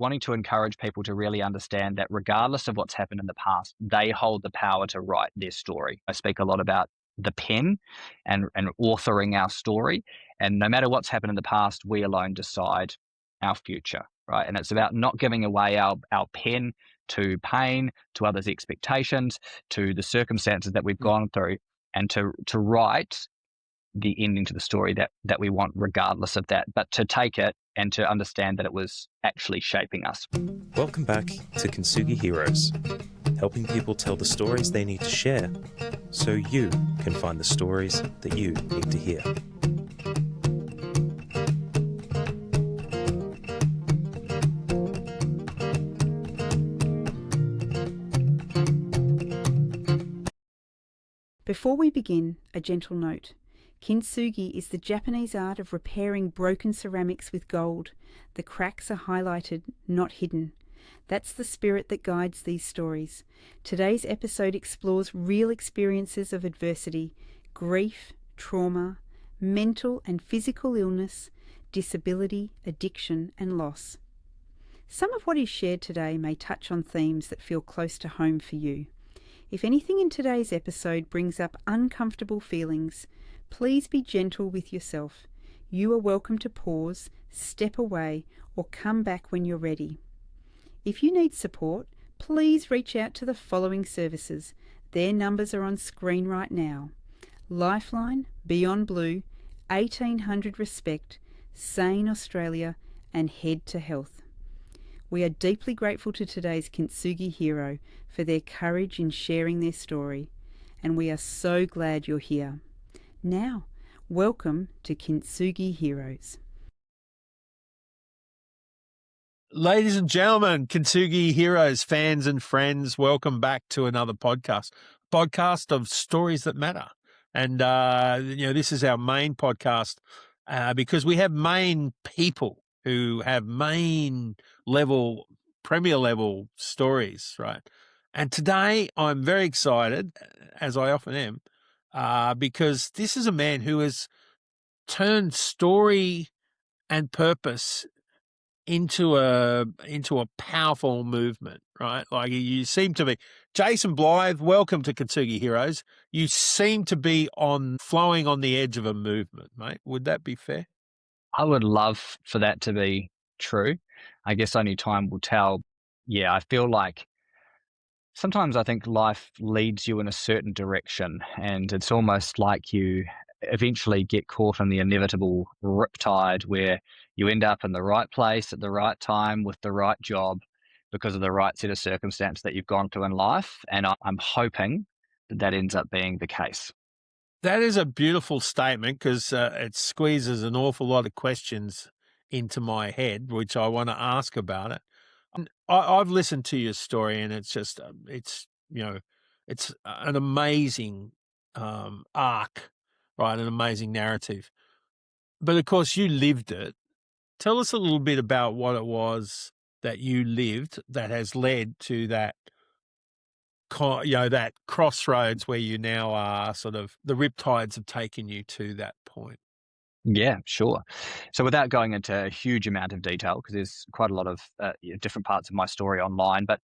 wanting to encourage people to really understand that regardless of what's happened in the past, they hold the power to write their story. I speak a lot about the pen and authoring our story. And no matter what's happened in the past, we alone decide our future, right? And it's about not giving away our pen to pain, to others' expectations, to the circumstances that we've gone through, and to write the ending to the story that we want regardless of that, but to take it and to understand that it was actually shaping us. Welcome back to Kintsugi Heroes, helping people tell the stories they need to share so you can find the stories that you need to hear. Before we begin, a gentle note. Kintsugi is the Japanese art of repairing broken ceramics with gold. The cracks are highlighted, not hidden. That's the spirit that guides these stories. Today's episode explores real experiences of adversity, grief, trauma, mental and physical illness, disability, addiction, and loss. Some of what is shared today may touch on themes that feel close to home for you. If anything in today's episode brings up uncomfortable feelings, please be gentle with yourself. You are welcome to pause, step away, or come back when you're ready. If you need support, please reach out to the following services. Their numbers are on screen right now. Lifeline, Beyond Blue, 1800 Respect, Sane Australia, and Head to Health. We are deeply grateful to today's Kintsugi hero for their courage in sharing their story, and we are so glad you're here. Now, welcome to Kintsugi Heroes. Ladies and gentlemen, Kintsugi Heroes, fans and friends, welcome back to another podcast of stories that matter. And, this is our main podcast because we have main people who have main level, premier level stories, right? And today I'm very excited, as I often am, because this is a man who has turned story and purpose into a powerful movement, right? Like you seem to be. Jason Blyth, welcome to Kintsugi Heroes. You seem to be flowing on the edge of a movement, mate. Would that be fair? I would love for that to be true. I guess only time will tell. Yeah, I feel like sometimes I think life leads you in a certain direction, and it's almost like you eventually get caught in the inevitable riptide where you end up in the right place at the right time with the right job because of the right set of circumstances that you've gone through in life. And I'm hoping that ends up being the case. That is a beautiful statement because it squeezes an awful lot of questions into my head, which I want to ask about it. I've listened to your story, and it's just it's an amazing arc, right? An amazing narrative. But of course, you lived it. Tell us a little bit about what it was that you lived that has led to that that crossroads where you now are. Sort of the riptides have taken you to that point. Yeah, sure. So without going into a huge amount of detail, because there's quite a lot of different parts of my story online, but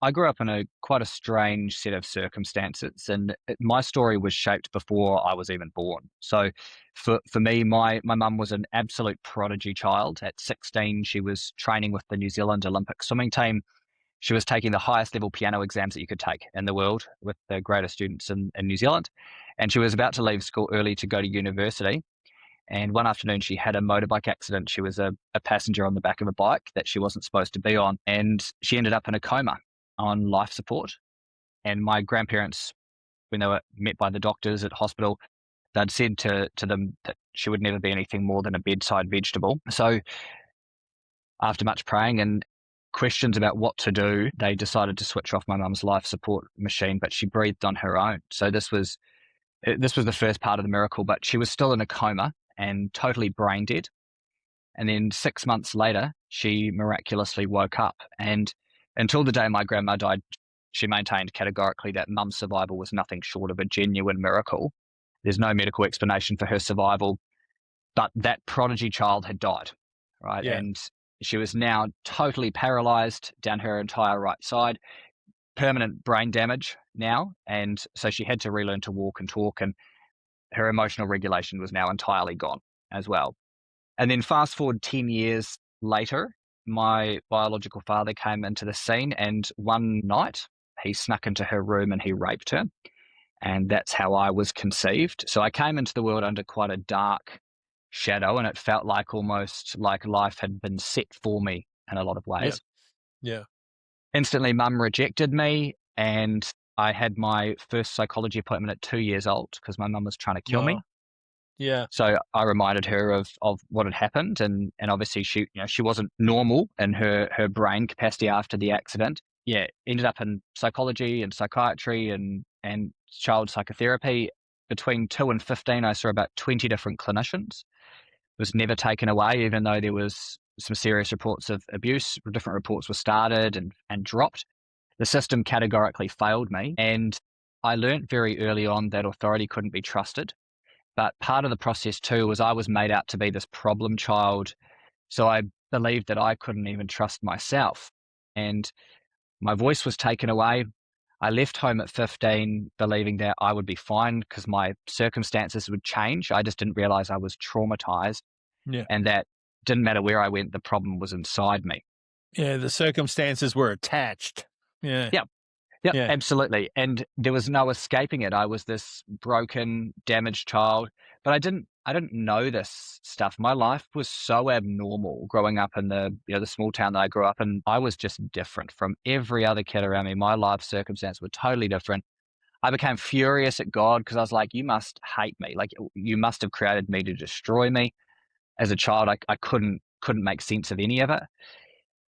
I grew up in quite a strange set of circumstances, and my story was shaped before I was even born. So for me, my mum was an absolute prodigy child. At 16, she was training with the New Zealand Olympic swimming team. She was taking the highest level piano exams that you could take in the world with the greatest students in New Zealand. And she was about to leave school early to go to university. And one afternoon, she had a motorbike accident. She was a passenger on the back of a bike that she wasn't supposed to be on. And she ended up in a coma on life support. And my grandparents, when they were met by the doctors at hospital, they'd said to them that she would never be anything more than a bedside vegetable. So after much praying and questions about what to do, they decided to switch off my mum's life support machine, but she breathed on her own. So this was the first part of the miracle, but she was still in a coma and totally brain dead. And then 6 months later, she miraculously woke up. And until the day my grandma died, she maintained categorically that mum's survival was nothing short of a genuine miracle. There's no medical explanation for her survival, but that prodigy child had died, right? Yeah. And She was now totally paralyzed down her entire right side, permanent brain damage now. And so she had to relearn to walk and talk, and her emotional regulation was now entirely gone as well. And then fast forward 10 years later, my biological father came into the scene, and one night he snuck into her room and he raped her. And that's how I was conceived. So I came into the world under quite a dark shadow, and it felt like almost like life had been set for me in a lot of ways. Yeah. Instantly, mum rejected me, and I had my first psychology appointment at 2 years old because my mum was trying to kill me. Yeah. So I reminded her of what had happened, and obviously she wasn't normal in her brain capacity after the accident. Yeah, ended up in psychology and psychiatry and child psychotherapy. Between 2 and 15, I saw about 20 different clinicians. It was never taken away, even though there was some serious reports of abuse. Different reports were started and dropped. The system categorically failed me, and I learnt very early on that authority couldn't be trusted. But part of the process too was I was made out to be this problem child. So I believed that I couldn't even trust myself. And my voice was taken away. I left home at 15 believing that I would be fine because my circumstances would change. I just didn't realize I was traumatized, and that didn't matter where I went, the problem was inside me. Yeah, the circumstances were attached. Yeah. Yep, absolutely. And there was no escaping it. I was this broken, damaged child, but I didn't know this stuff. My life was so abnormal growing up in the small town that I grew up in. I was just different from every other kid around me. My life circumstances were totally different. I became furious at God because I was like, you must hate me. Like, you must have created me to destroy me. As a child, I couldn't make sense of any of it.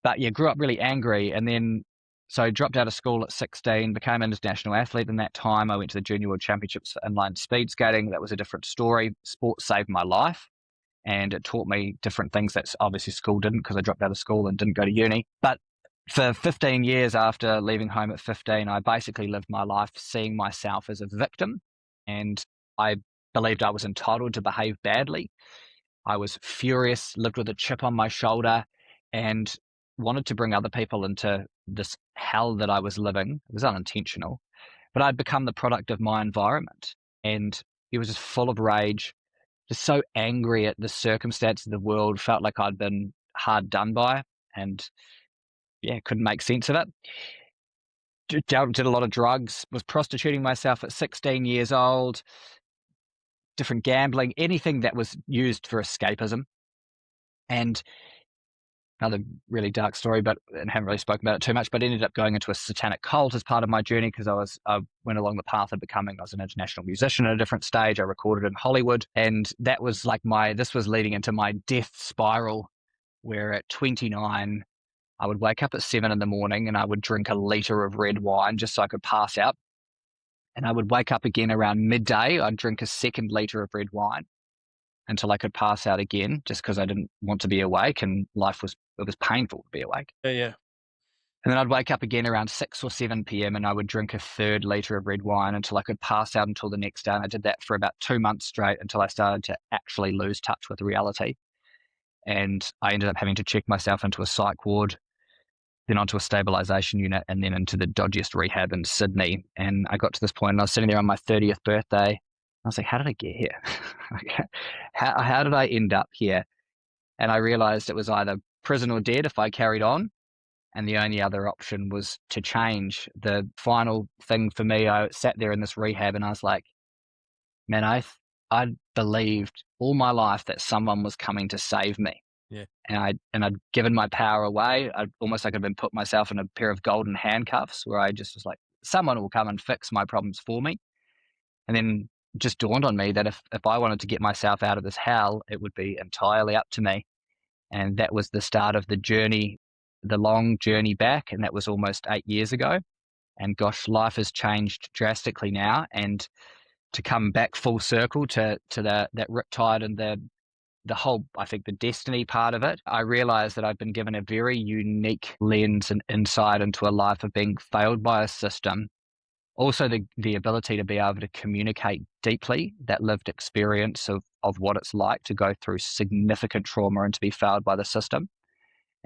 But yeah, grew up really angry, and then so I dropped out of school at 16, became an international athlete in that time. I went to the Junior World Championships for inline speed skating. That was a different story. Sport saved my life, and it taught me different things that obviously school didn't, because I dropped out of school and didn't go to uni. But for 15 years after leaving home at 15, I basically lived my life seeing myself as a victim, and I believed I was entitled to behave badly. I was furious, lived with a chip on my shoulder, and wanted to bring other people into this hell that I was living. It was unintentional, but I'd become the product of my environment, and it was just full of rage, just so angry at the circumstance of the world, felt like I'd been hard done by, and yeah, couldn't make sense of it. Did a lot of drugs, was prostituting myself at 16 years old, different gambling, anything that was used for escapism. And another really dark story, and haven't really spoken about it too much, but ended up going into a satanic cult as part of my journey, because I went along the path of becoming, I was an international musician at a different stage. I recorded in Hollywood, and that was like this was leading into my death spiral, where at 29, I would wake up at 7 in the morning and I would drink a litre of red wine just so I could pass out. And I would wake up again around midday. I'd drink a second litre of red wine until I could pass out again, just because I didn't want to be awake, and it was painful to be awake. Yeah. And then I'd wake up again around 6 or 7 p.m. and I would drink a third litre of red wine until I could pass out until the next day. And I did that for about 2 months straight until I started to actually lose touch with reality. And I ended up having to check myself into a psych ward, then onto a stabilisation unit, and then into the dodgiest rehab in Sydney. And I got to this point, and I was sitting there on my 30th birthday. I was like, how did I get here? How did I end up here? And I realized it was either prison or dead if I carried on. And the only other option was to change. The final thing for me, I sat there in this rehab and I was like, man, I believed all my life that someone was coming to save me. Yeah. And I'd given my power away. I'd almost like I'd been put myself in a pair of golden handcuffs, where I just was like, someone will come and fix my problems for me. And then just dawned on me that if I wanted to get myself out of this hell, it would be entirely up to me. And that was the start of the journey, the long journey back. And that was almost 8 years ago. And gosh, life has changed drastically now. And to come back full circle to that Riptide and the whole, I think, the destiny part of it, I realized that I've been given a very unique lens and insight into a life of being failed by a system. Also, the ability to be able to communicate deeply that lived experience of what it's like to go through significant trauma and to be failed by the system.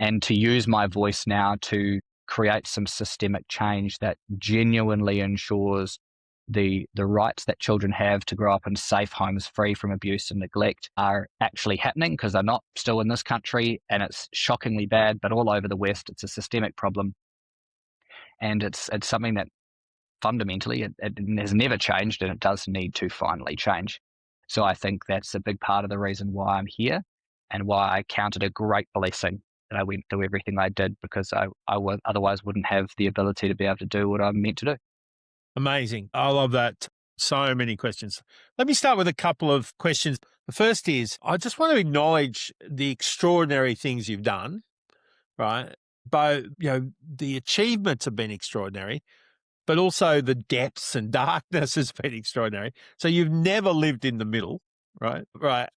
and to use my voice now to create some systemic change that genuinely ensures the rights that children have to grow up in safe homes free from abuse and neglect are actually happening, because they're not still in this country, and it's shockingly bad, but all over the West it's a systemic problem, and it's something that fundamentally it has never changed, and it does need to finally change. So I think that's a big part of the reason why I'm here, and why I count it a great blessing that I went through everything I did, because I otherwise wouldn't have the ability to be able to do what I'm meant to do. Amazing. I love that. So many questions. Let me start with a couple of questions. The first is, I just want to acknowledge the extraordinary things you've done, right? But, the achievements have been extraordinary, but also the depths and darkness has been extraordinary. So you've never lived in the middle, right? Right.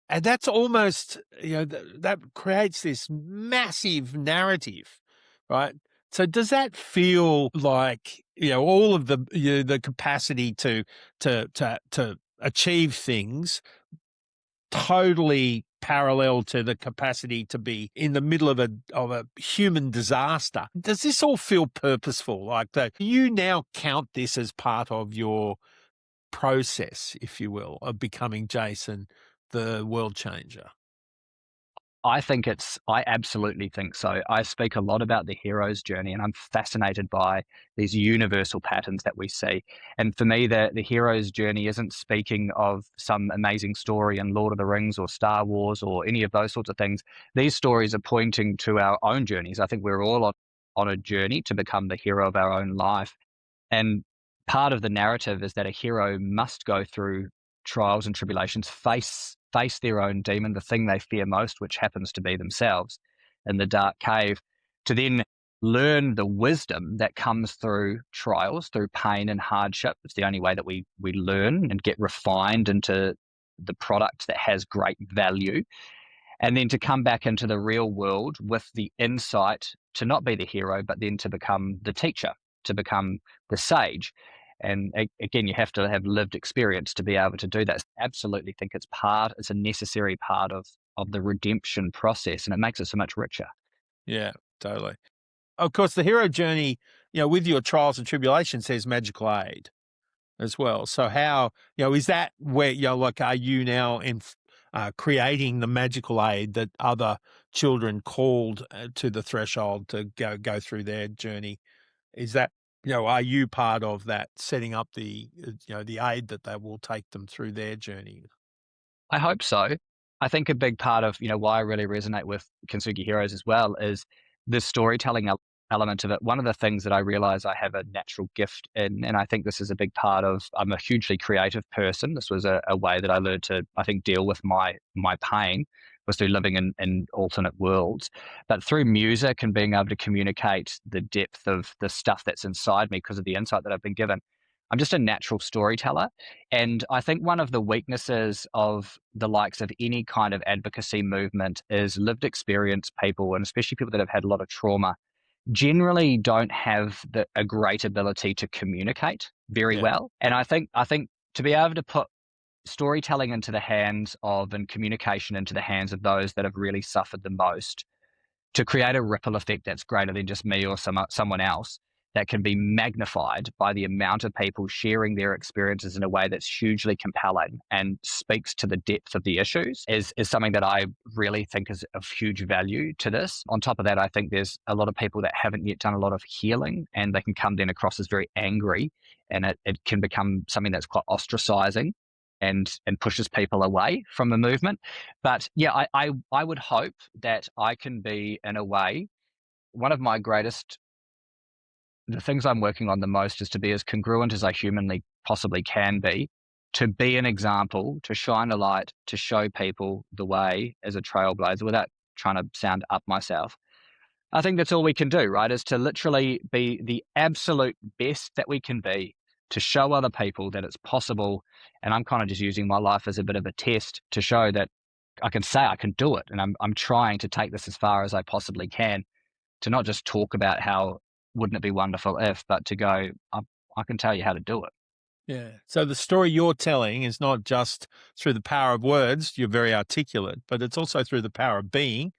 And that's almost, that creates this massive narrative, right? So does that feel like, all of the capacity to achieve things totally parallel to the capacity to be in the middle of a human disaster? Does this all feel purposeful? Like that you now count this as part of your process, if you will, of becoming Jason, the world changer? I absolutely think so. I speak a lot about the hero's journey, and I'm fascinated by these universal patterns that we see. And for me, the hero's journey isn't speaking of some amazing story in Lord of the Rings or Star Wars or any of those sorts of things. These stories are pointing to our own journeys. I think we're all on a journey to become the hero of our own life. And part of the narrative is that a hero must go through trials and tribulations, face their own demon, the thing they fear most, which happens to be themselves in the dark cave, to then learn the wisdom that comes through trials, through pain and hardship. It's the only way that we learn and get refined into the product that has great value. And then to come back into the real world with the insight to not be the hero, but then to become the teacher, to become the sage. And again, you have to have lived experience to be able to do that. I absolutely think it's a necessary part of the redemption process, and it makes it so much richer. Yeah, totally. Of course, the hero journey, with your trials and tribulations, says magical aid as well. So how, is that where, are you now creating the magical aid that other children called to the threshold to go through their journey? Is that, are you part of that, setting up the aid that will take them through their journey? I hope so. I think a big part of why I really resonate with Kintsugi Heroes as well is the storytelling element of it. One of the things that I realize I have a natural gift in, and I think this is a big part of, I'm a hugely creative person. This was a way that I learned to, I think, deal with my pain, was through living in alternate worlds. But through music and being able to communicate the depth of the stuff that's inside me because of the insight that I've been given, I'm just a natural storyteller. And I think one of the weaknesses of the likes of any kind of advocacy movement is lived experience people, and especially people that have had a lot of trauma, generally don't have a great ability to communicate very well. And I think to be able to put storytelling into the hands of, and communication into the hands of those that have really suffered the most, to create a ripple effect that's greater than just me or someone else, that can be magnified by the amount of people sharing their experiences in a way that's hugely compelling and speaks to the depth of the issues, is something that I really think is of huge value to this. On top of that, I think there's a lot of people that haven't yet done a lot of healing, and they can come then across as very angry, and it can become something that's quite ostracizing and pushes people away from the movement. But yeah, I would hope that I can be, in a way, one of my greatest, the things I'm working on the most is to be as congruent as I humanly possibly can be, to be an example, to shine a light, to show people the way as a trailblazer without trying to sound up myself. I think that's all we can do, right? Is to literally be the absolute best that we can be, to show other people that it's possible. And I'm kind of just using my life as a bit of a test to show that I can say I can do it. And I'm trying to take this as far as I possibly can, to not just talk about how wouldn't it be wonderful if, but to go, I can tell you how to do it. Yeah. So the story you're telling is not just through the power of words, you're very articulate, but it's also through the power of being,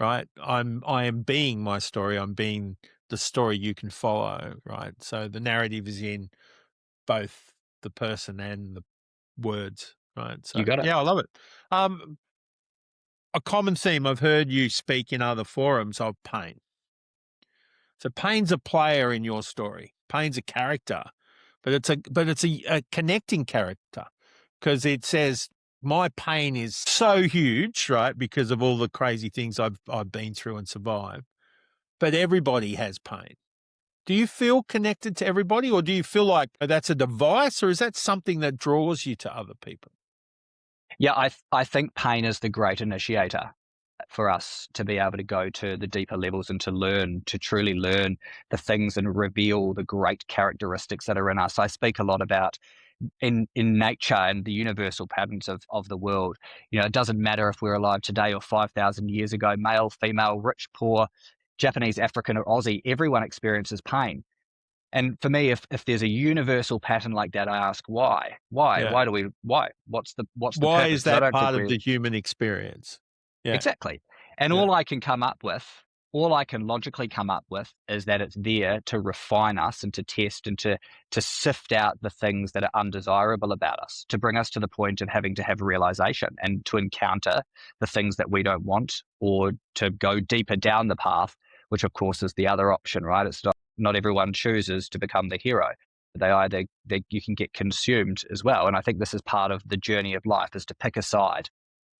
right? I am being my story. I'm being the story you can follow, right? So the narrative is in both the person and the words, right? You So got it. yeah, I love it. A common theme I've heard you speak in other forums of pain. So pain's a player in your story. Pain's a character, but it's a connecting character because it says my pain is so huge, right? Because of all the crazy things I've been through and survived. But everybody has pain. Do you feel connected to everybody, or do you feel like that's a device, or is that something that draws you to other people? Yeah, I think pain is the great initiator for us to be able to go to the deeper levels and to truly learn the things and reveal the great characteristics that are in us. I speak a lot about in nature and the universal patterns of the world. It doesn't matter if we're alive today or 5,000 years ago, male, female, rich, poor, Japanese, African, or Aussie, everyone experiences pain. And for me, if there's a universal pattern like that, I ask why? Yeah. Why? What's the Why purpose? is Because I that don't think part of we're the human experience? Yeah. exactly. And Yeah. all I can logically come up with is that it's there to refine us and to test and to sift out the things that are undesirable about us, to bring us to the point of having to have realization and to encounter the things that we don't want, or to go deeper down the path, which of course is the other option, right? It's not everyone chooses to become the hero. You can get consumed as well. And I think this is part of the journey of life, is to pick a side.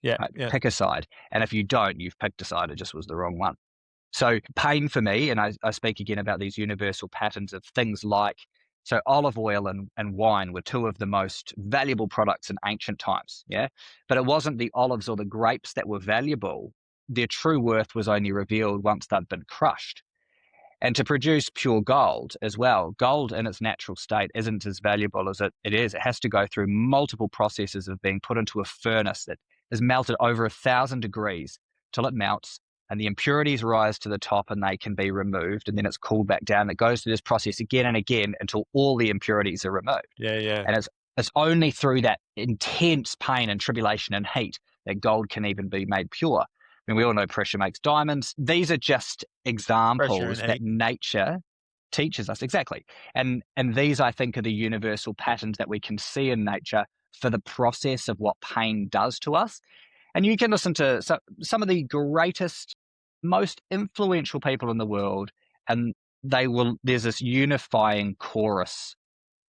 Yeah. Right? Yeah. Pick a side. And if you don't, you've picked a side, it just was the wrong one. So pain for me, and I speak again about these universal patterns of things like, so olive oil and wine were two of the most valuable products in ancient times, yeah? But it wasn't the olives or the grapes that were valuable. Their true worth was only revealed once they'd been crushed. And to produce pure gold as well, gold in its natural state isn't as valuable as it is. It has to go through multiple processes of being put into a furnace that is melted over 1,000 degrees till it melts, and the impurities rise to the top and they can be removed, and then it's cooled back down. It goes through this process again and again until all the impurities are removed. Yeah. Yeah. And it's only through that intense pain and tribulation and heat that gold can even be made pure. I mean, we all know pressure makes diamonds. These are just Pressure examples and that heat. nature teaches us. Exactly. And these, I think, are the universal patterns that we can see in nature for the process of what pain does to us. And you can listen to some of the greatest, most influential people in the world, and there's this unifying chorus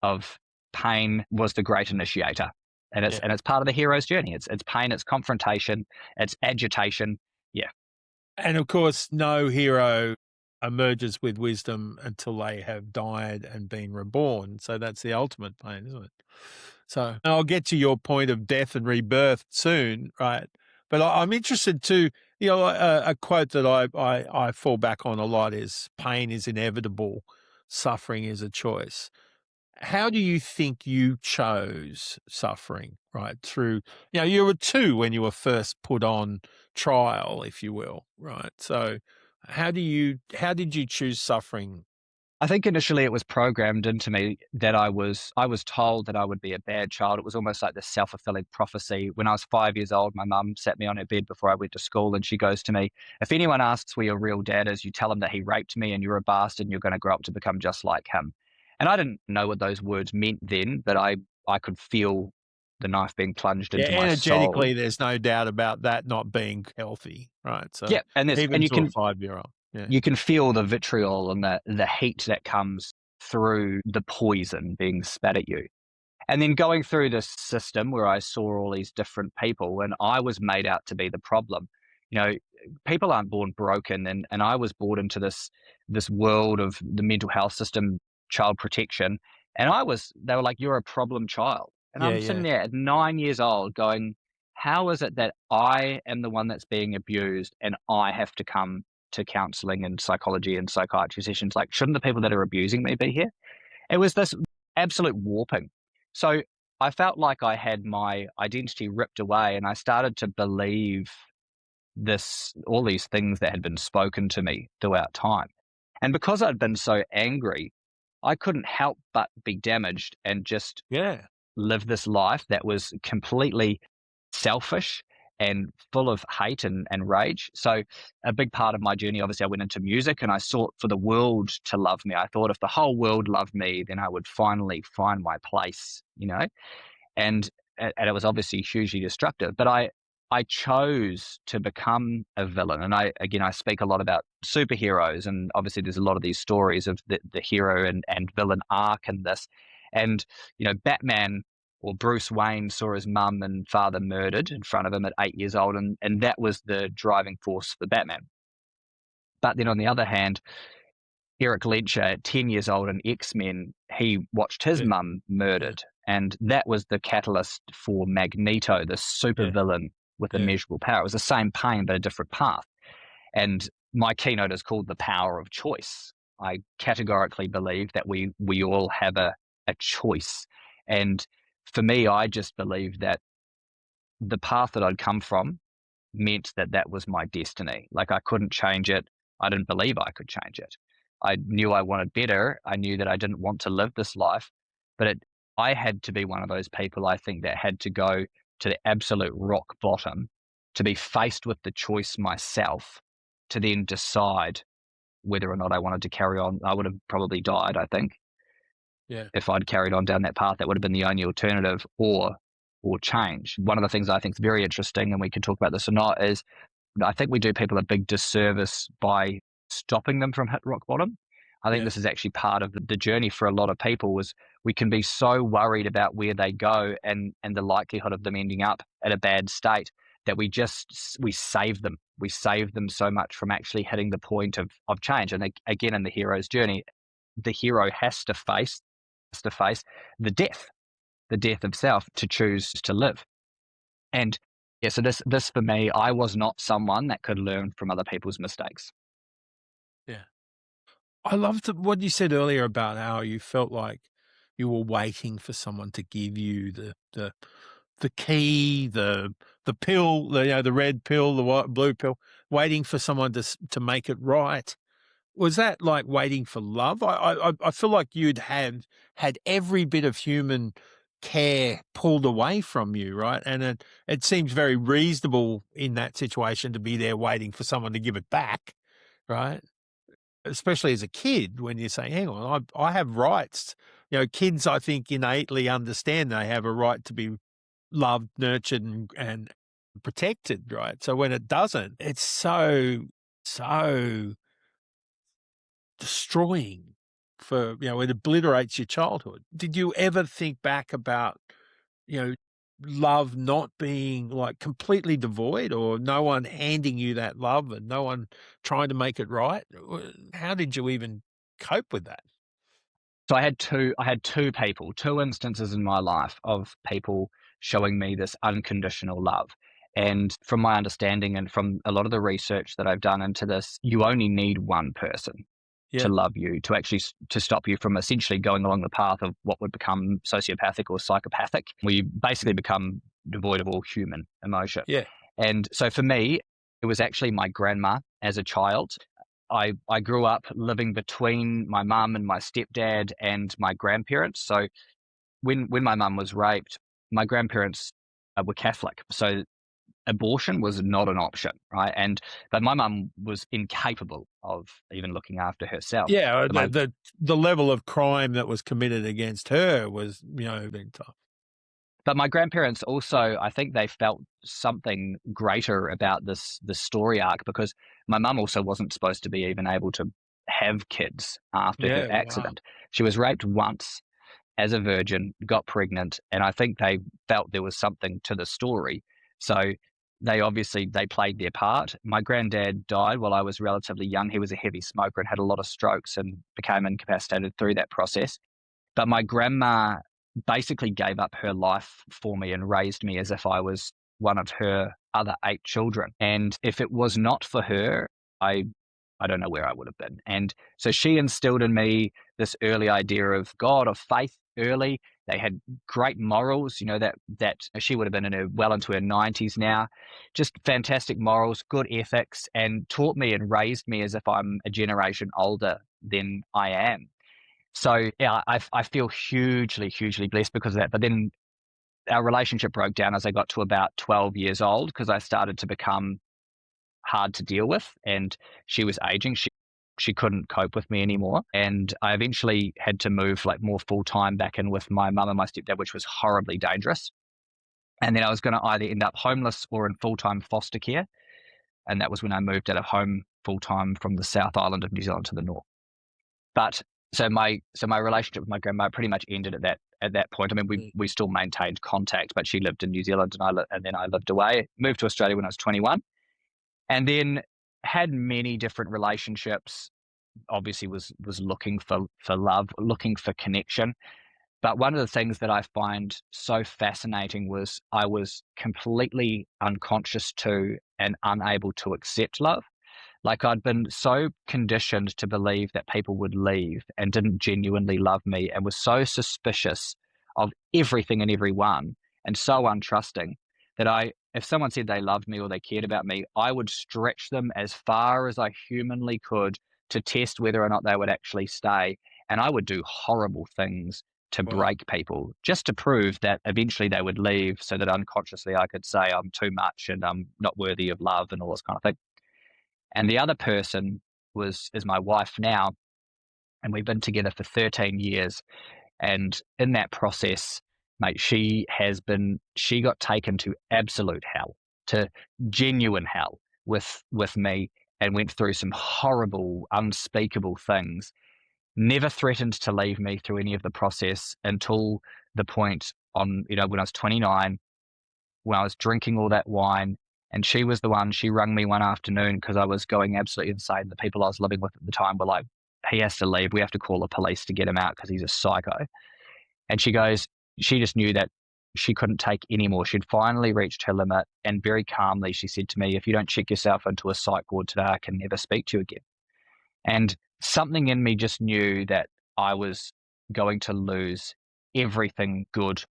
of pain was the great initiator. And Yeah. it's part of the hero's journey. It's pain, it's confrontation, it's agitation. Yeah. And of course, no hero emerges with wisdom until they have died and been reborn. So that's the ultimate pain, isn't it? So I'll get to your point of death and rebirth soon, right? But I'm interested to, a quote that I fall back on a lot is pain is inevitable, suffering is a choice. How do you think you chose suffering, right? Through, you were 2 when you were first put on trial, if you will, right? So how did you choose suffering? I think initially it was programmed into me that I was told that I would be a bad child. It was almost like this self-fulfilling prophecy. When I was 5 years old, my mum sat me on her bed before I went to school, and she goes to me, "If anyone asks where your real dad is, you tell them that he raped me and you're a bastard and you're going to grow up to become just like him." And I didn't know what those words meant then, but I could feel the knife being plunged Yeah, into my soul. energetically, there's no doubt about that not being healthy, right? So Yeah, and even you to a can 5-year-old, yeah. feel the vitriol and the heat that comes through the poison being spat at you. And then going through this system where I saw all these different people and I was made out to be the problem. You know, people aren't born broken, and I was brought into this world of the mental health system, child protection, and they were like, "You're a problem child." And Yeah, I'm sitting yeah. there at 9 years old going, how is it that I am the one that's being abused and I have to come to counseling and psychology and psychiatry sessions? Like, shouldn't the people that are abusing me be here? It was this absolute warping. So I felt like I had my identity ripped away, and I started to believe all these things that had been spoken to me throughout time. And because I'd been so angry, I couldn't help but be damaged and just Yeah. live this life that was completely selfish and full of hate and rage. So a big part of my journey, obviously, I went into music and I sought for the world to love me. I thought if the whole world loved me, then I would finally find my place, and it was obviously hugely destructive. But I chose to become a villain, and I speak a lot about superheroes, and obviously there's a lot of these stories of the hero and villain arc in this, and Batman or Bruce Wayne saw his mum and father murdered in front of him at 8 years old, and that was the driving force for Batman. But then on the other hand, Eric Ledger at 10 years old in X-Men, he watched his mum murdered. And that was the catalyst for Magneto, the supervillain with immeasurable power. It was the same pain, but a different path. And my keynote is called The Power of Choice. I categorically believe that we all have a choice. And for me, I just believed that the path that I'd come from meant that that was my destiny. Like I couldn't change it. I didn't believe I could change it. I knew I wanted better. I knew that I didn't want to live this life, but I had to be one of those people, I think, that had to go to the absolute rock bottom to be faced with the choice myself to then decide whether or not I wanted to carry on. I would have probably died, I think. If I'd carried on down that path, that would have been the only alternative, or change. One of the things I think is very interesting, and we can talk about this or not, is I think we do people a big disservice by stopping them from hit rock bottom. I think this is actually part of the journey for a lot of people, is we can be so worried about where they go and the likelihood of them ending up at a bad state that we save them. We save them so much from actually hitting the point of change. And again, in the hero's journey, the hero has to face the death of self to choose to live. And so this for me, I was not someone that could learn from other people's mistakes. Yeah. I loved what you said earlier about how you felt like you were waiting for someone to give you the key, the pill, the red pill, the white, blue pill, waiting for someone to make it right. Was that like waiting for love? I feel like you'd had every bit of human care pulled away from you, right? And it seems very reasonable in that situation to be there waiting for someone to give it back, right? Especially as a kid, when you say, hang on, I have rights. Kids, I think, innately understand they have a right to be loved, nurtured, and protected, right? So when it doesn't, it's so destroying it obliterates your childhood. Did you ever think back about, love not being like completely devoid, or no one handing you that love and no one trying to make it right? How did you even cope with that? So I had two instances in my life of people showing me this unconditional love. And from my understanding and from a lot of the research that I've done into this, you only need one person to love you, to actually to stop you from essentially going along the path of what would become sociopathic or psychopathic, where you basically become devoid of all human emotion. And so for me, it was actually my grandma as a child. I grew up living between my mum and my stepdad and my grandparents. So when my mum was raped, my grandparents were Catholic. So abortion was not an option, right? But my mum was incapable of even looking after herself. Yeah, the level of crime that was committed against her was, big tough. But my grandparents also, I think they felt something greater about the story arc, because my mum also wasn't supposed to be even able to have kids after her accident. Wow. She was raped once as a virgin, got pregnant, and I think they felt there was something to the story. So they played their part. My granddad died while I was relatively young. He was a heavy smoker and had a lot of strokes and became incapacitated through that process. But my grandma basically gave up her life for me and raised me as if I was one of her other 8 children. And if it was not for her, I don't know where I would have been. And so she instilled in me this early idea of God, of faith early. They had great morals, that she would have been well into her 90s now. Just fantastic morals, good ethics, and taught me and raised me as if I'm a generation older than I am. So yeah, I feel hugely, hugely blessed because of that. But then our relationship broke down as I got to about 12 years old because I started to become hard to deal with, and she was aging. She couldn't cope with me anymore, and I eventually had to move like more full time back in with my mum and my stepdad, which was horribly dangerous. And then I was going to either end up homeless or in full time foster care, and that was when I moved out of home full time from the South Island of New Zealand to the north. But so my relationship with my grandma pretty much ended at that point. I mean, we still maintained contact, but she lived in New Zealand, and then I lived away. Moved to Australia when I was 21, and then had many different relationships. Obviously, was looking for love, looking for connection. But one of the things that I find so fascinating was I was completely unconscious to and unable to accept love. Like I'd been so conditioned to believe that people would leave and didn't genuinely love me, and was so suspicious of everything and everyone and so untrusting that if someone said they loved me or they cared about me, I would stretch them as far as I humanly could to test whether or not they would actually stay. And I would do horrible things to break people just to prove that eventually they would leave, so that unconsciously I could say I'm too much and I'm not worthy of love and all this kind of thing. And the other person is my wife now, and we've been together for 13 years. And in that process, mate, she got taken to absolute hell, to genuine hell with me, and went through some horrible, unspeakable things. Never threatened to leave me through any of the process until the point when I was 29, when I was drinking all that wine. And she was the one, she rang me one afternoon because I was going absolutely insane. The people I was living with at the time were like, he has to leave. We have to call the police to get him out because he's a psycho. And she just knew that she couldn't take any more. She'd finally reached her limit. And very calmly, she said to me, if you don't check yourself into a psych ward today, I can never speak to you again. And something in me just knew that I was going to lose everything good,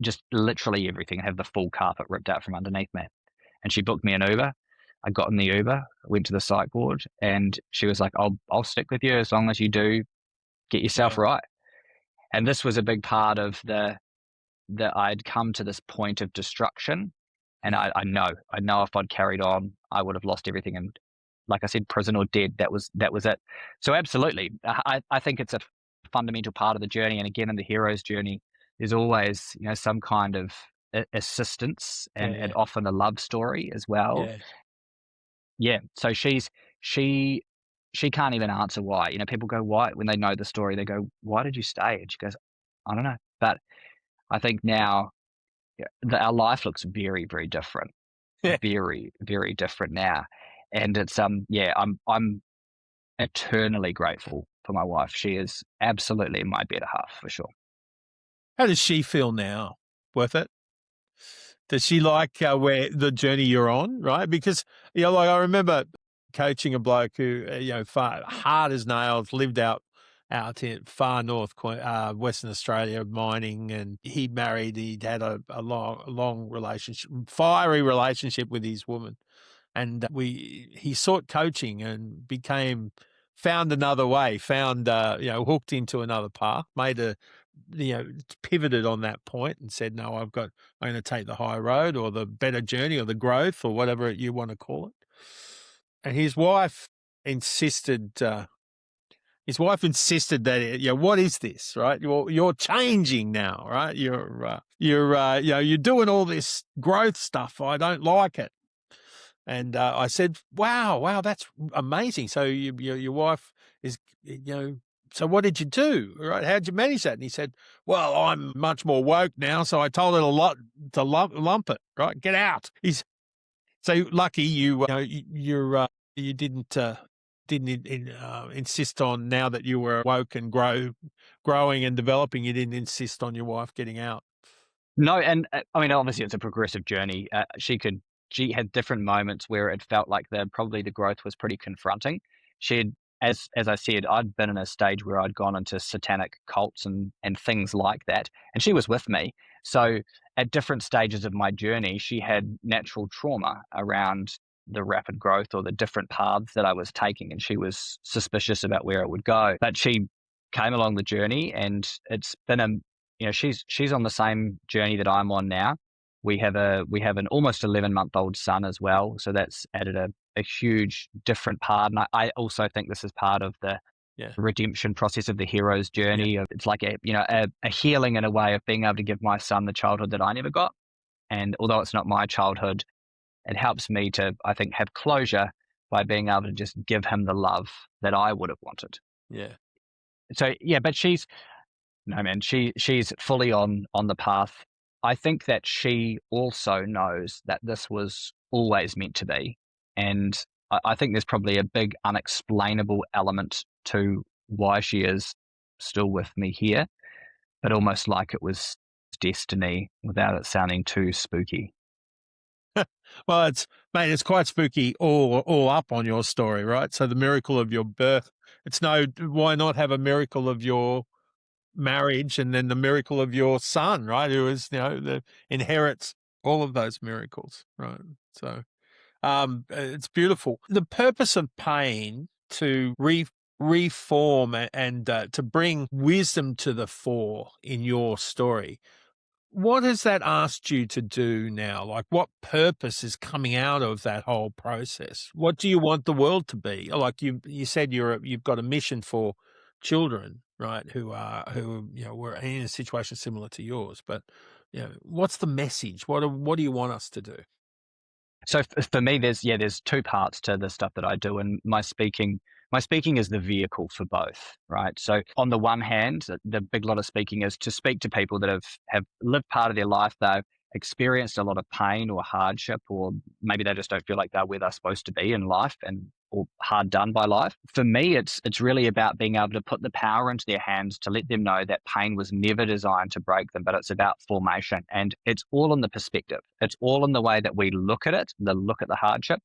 just literally everything, have the full carpet ripped out from underneath me. And she booked me an Uber. I got in the Uber, went to the psych ward, and she was like, I'll stick with you as long as you do get yourself right. And this was a big part of that I'd come to this point of destruction. And I know if I'd carried on, I would have lost everything. And like I said, prison or dead, that was it. So absolutely, I think it's a fundamental part of the journey. And again, in the hero's journey, there's always, some kind of assistance and often a love story as well. Yeah. So she can't even answer why. People go, why? When they know the story, they go, why did you stay? And she goes, I don't know. But I think now our life looks very, very different. Very, very different now. And it's I'm eternally grateful for my wife. She is absolutely my better half, for sure. How does she feel now? Worth it? Does she like where the journey you're on, right? Because, like I remember coaching a bloke who, far hard as nails, lived out in far north, Western Australia, mining, and he married. He'd had a long relationship, fiery relationship with his woman, and he sought coaching and found another way, hooked into another path, pivoted on that point and said, no, I'm going to take the high road or the better journey or the growth or whatever you want to call it. And his wife insisted that, what is this, right? You're changing now, right? You're doing all this growth stuff. I don't like it. And I said, wow, that's amazing. So your wife is, so what did you do? Right? How'd you manage that? And he said, well, I'm much more woke now. So I told her to lump it, right? Get out. So lucky you didn't insist on, now that you were woke and growing and developing, you didn't insist on your wife getting out. No. And I mean, obviously it's a progressive journey. She had different moments where it felt like probably the growth was pretty confronting. As I said, I'd been in a stage where I'd gone into satanic cults and things like that, and she was with me. So at different stages of my journey, she had natural trauma around the rapid growth or the different paths that I was taking, and she was suspicious about where it would go. But she came along the journey, and it's been she's on the same journey that I'm on now. We have an almost 11-month-old son as well, so that's added a huge different part. And I also think this is part of the redemption process of the hero's journey. It's like a healing in a way of being able to give my son the childhood that I never got. And although it's not my childhood, it helps me to, I think, have closure by being able to just give him the love that I would have wanted. Yeah. So but she's fully on the path. I think that she also knows that this was always meant to be. And I think there's probably a big unexplainable element to why she is still with me here, but almost like it was destiny without it sounding too spooky. Well, it's quite spooky all up on your story, right? So the miracle of your birth, why not have a miracle of your marriage and then the miracle of your son, right? Who is, inherits all of those miracles, right? So, it's beautiful. The purpose of pain to reform and to bring wisdom to the fore in your story. What has that asked you to do now? Like, what purpose is coming out of that whole process? What do you want the world to be? Like you said, you've got a mission for children, right? Who were in a situation similar to yours. But what's the message? What do you want us to do? So for me, there's two parts to the stuff that I do, and my speaking is the vehicle for both, right? So on the one hand, the big lot of speaking is to speak to people that have lived part of their life, they've experienced a lot of pain or hardship, or maybe they just don't feel like they're where they're supposed to be in life or hard done by life. For me, it's really about being able to put the power into their hands to let them know that pain was never designed to break them, but it's about formation. And it's all in the perspective. It's all in the way that we look at it, look at the hardship.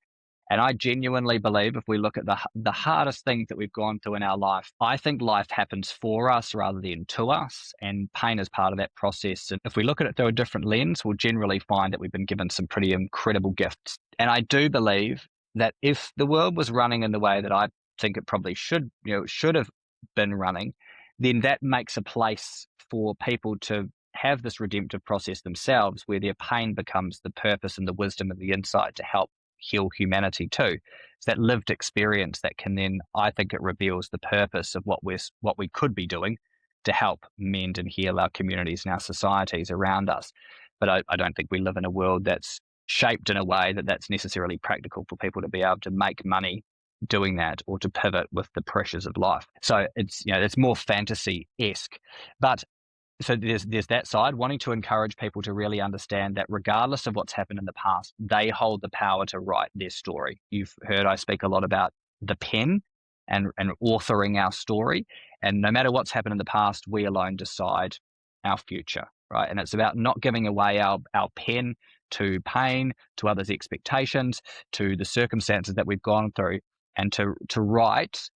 And I genuinely believe if we look at the hardest things that we've gone through in our life, I think life happens for us rather than to us, and pain is part of that process. And if we look at it through a different lens, we'll generally find that we've been given some pretty incredible gifts. And I do believe that if the world was running in the way that I think it probably should have been running, then that makes a place for people to have this redemptive process themselves, where their pain becomes the purpose and the wisdom and the insight to help heal humanity too. It's that lived experience that can then, I think, it reveals the purpose of what we could be doing to help mend and heal our communities and our societies around us. But I don't think we live in a world that's shaped in a way that's necessarily practical for people to be able to make money doing that or to pivot with the pressures of life. So it's more fantasy-esque. But so there's that side, wanting to encourage people to really understand that regardless of what's happened in the past, they hold the power to write their story. You've heard I speak a lot about the pen and authoring our story. And no matter what's happened in the past, we alone decide our future, right? And it's about not giving away our pen to pain, to others' expectations, to the circumstances that we've gone through, and to write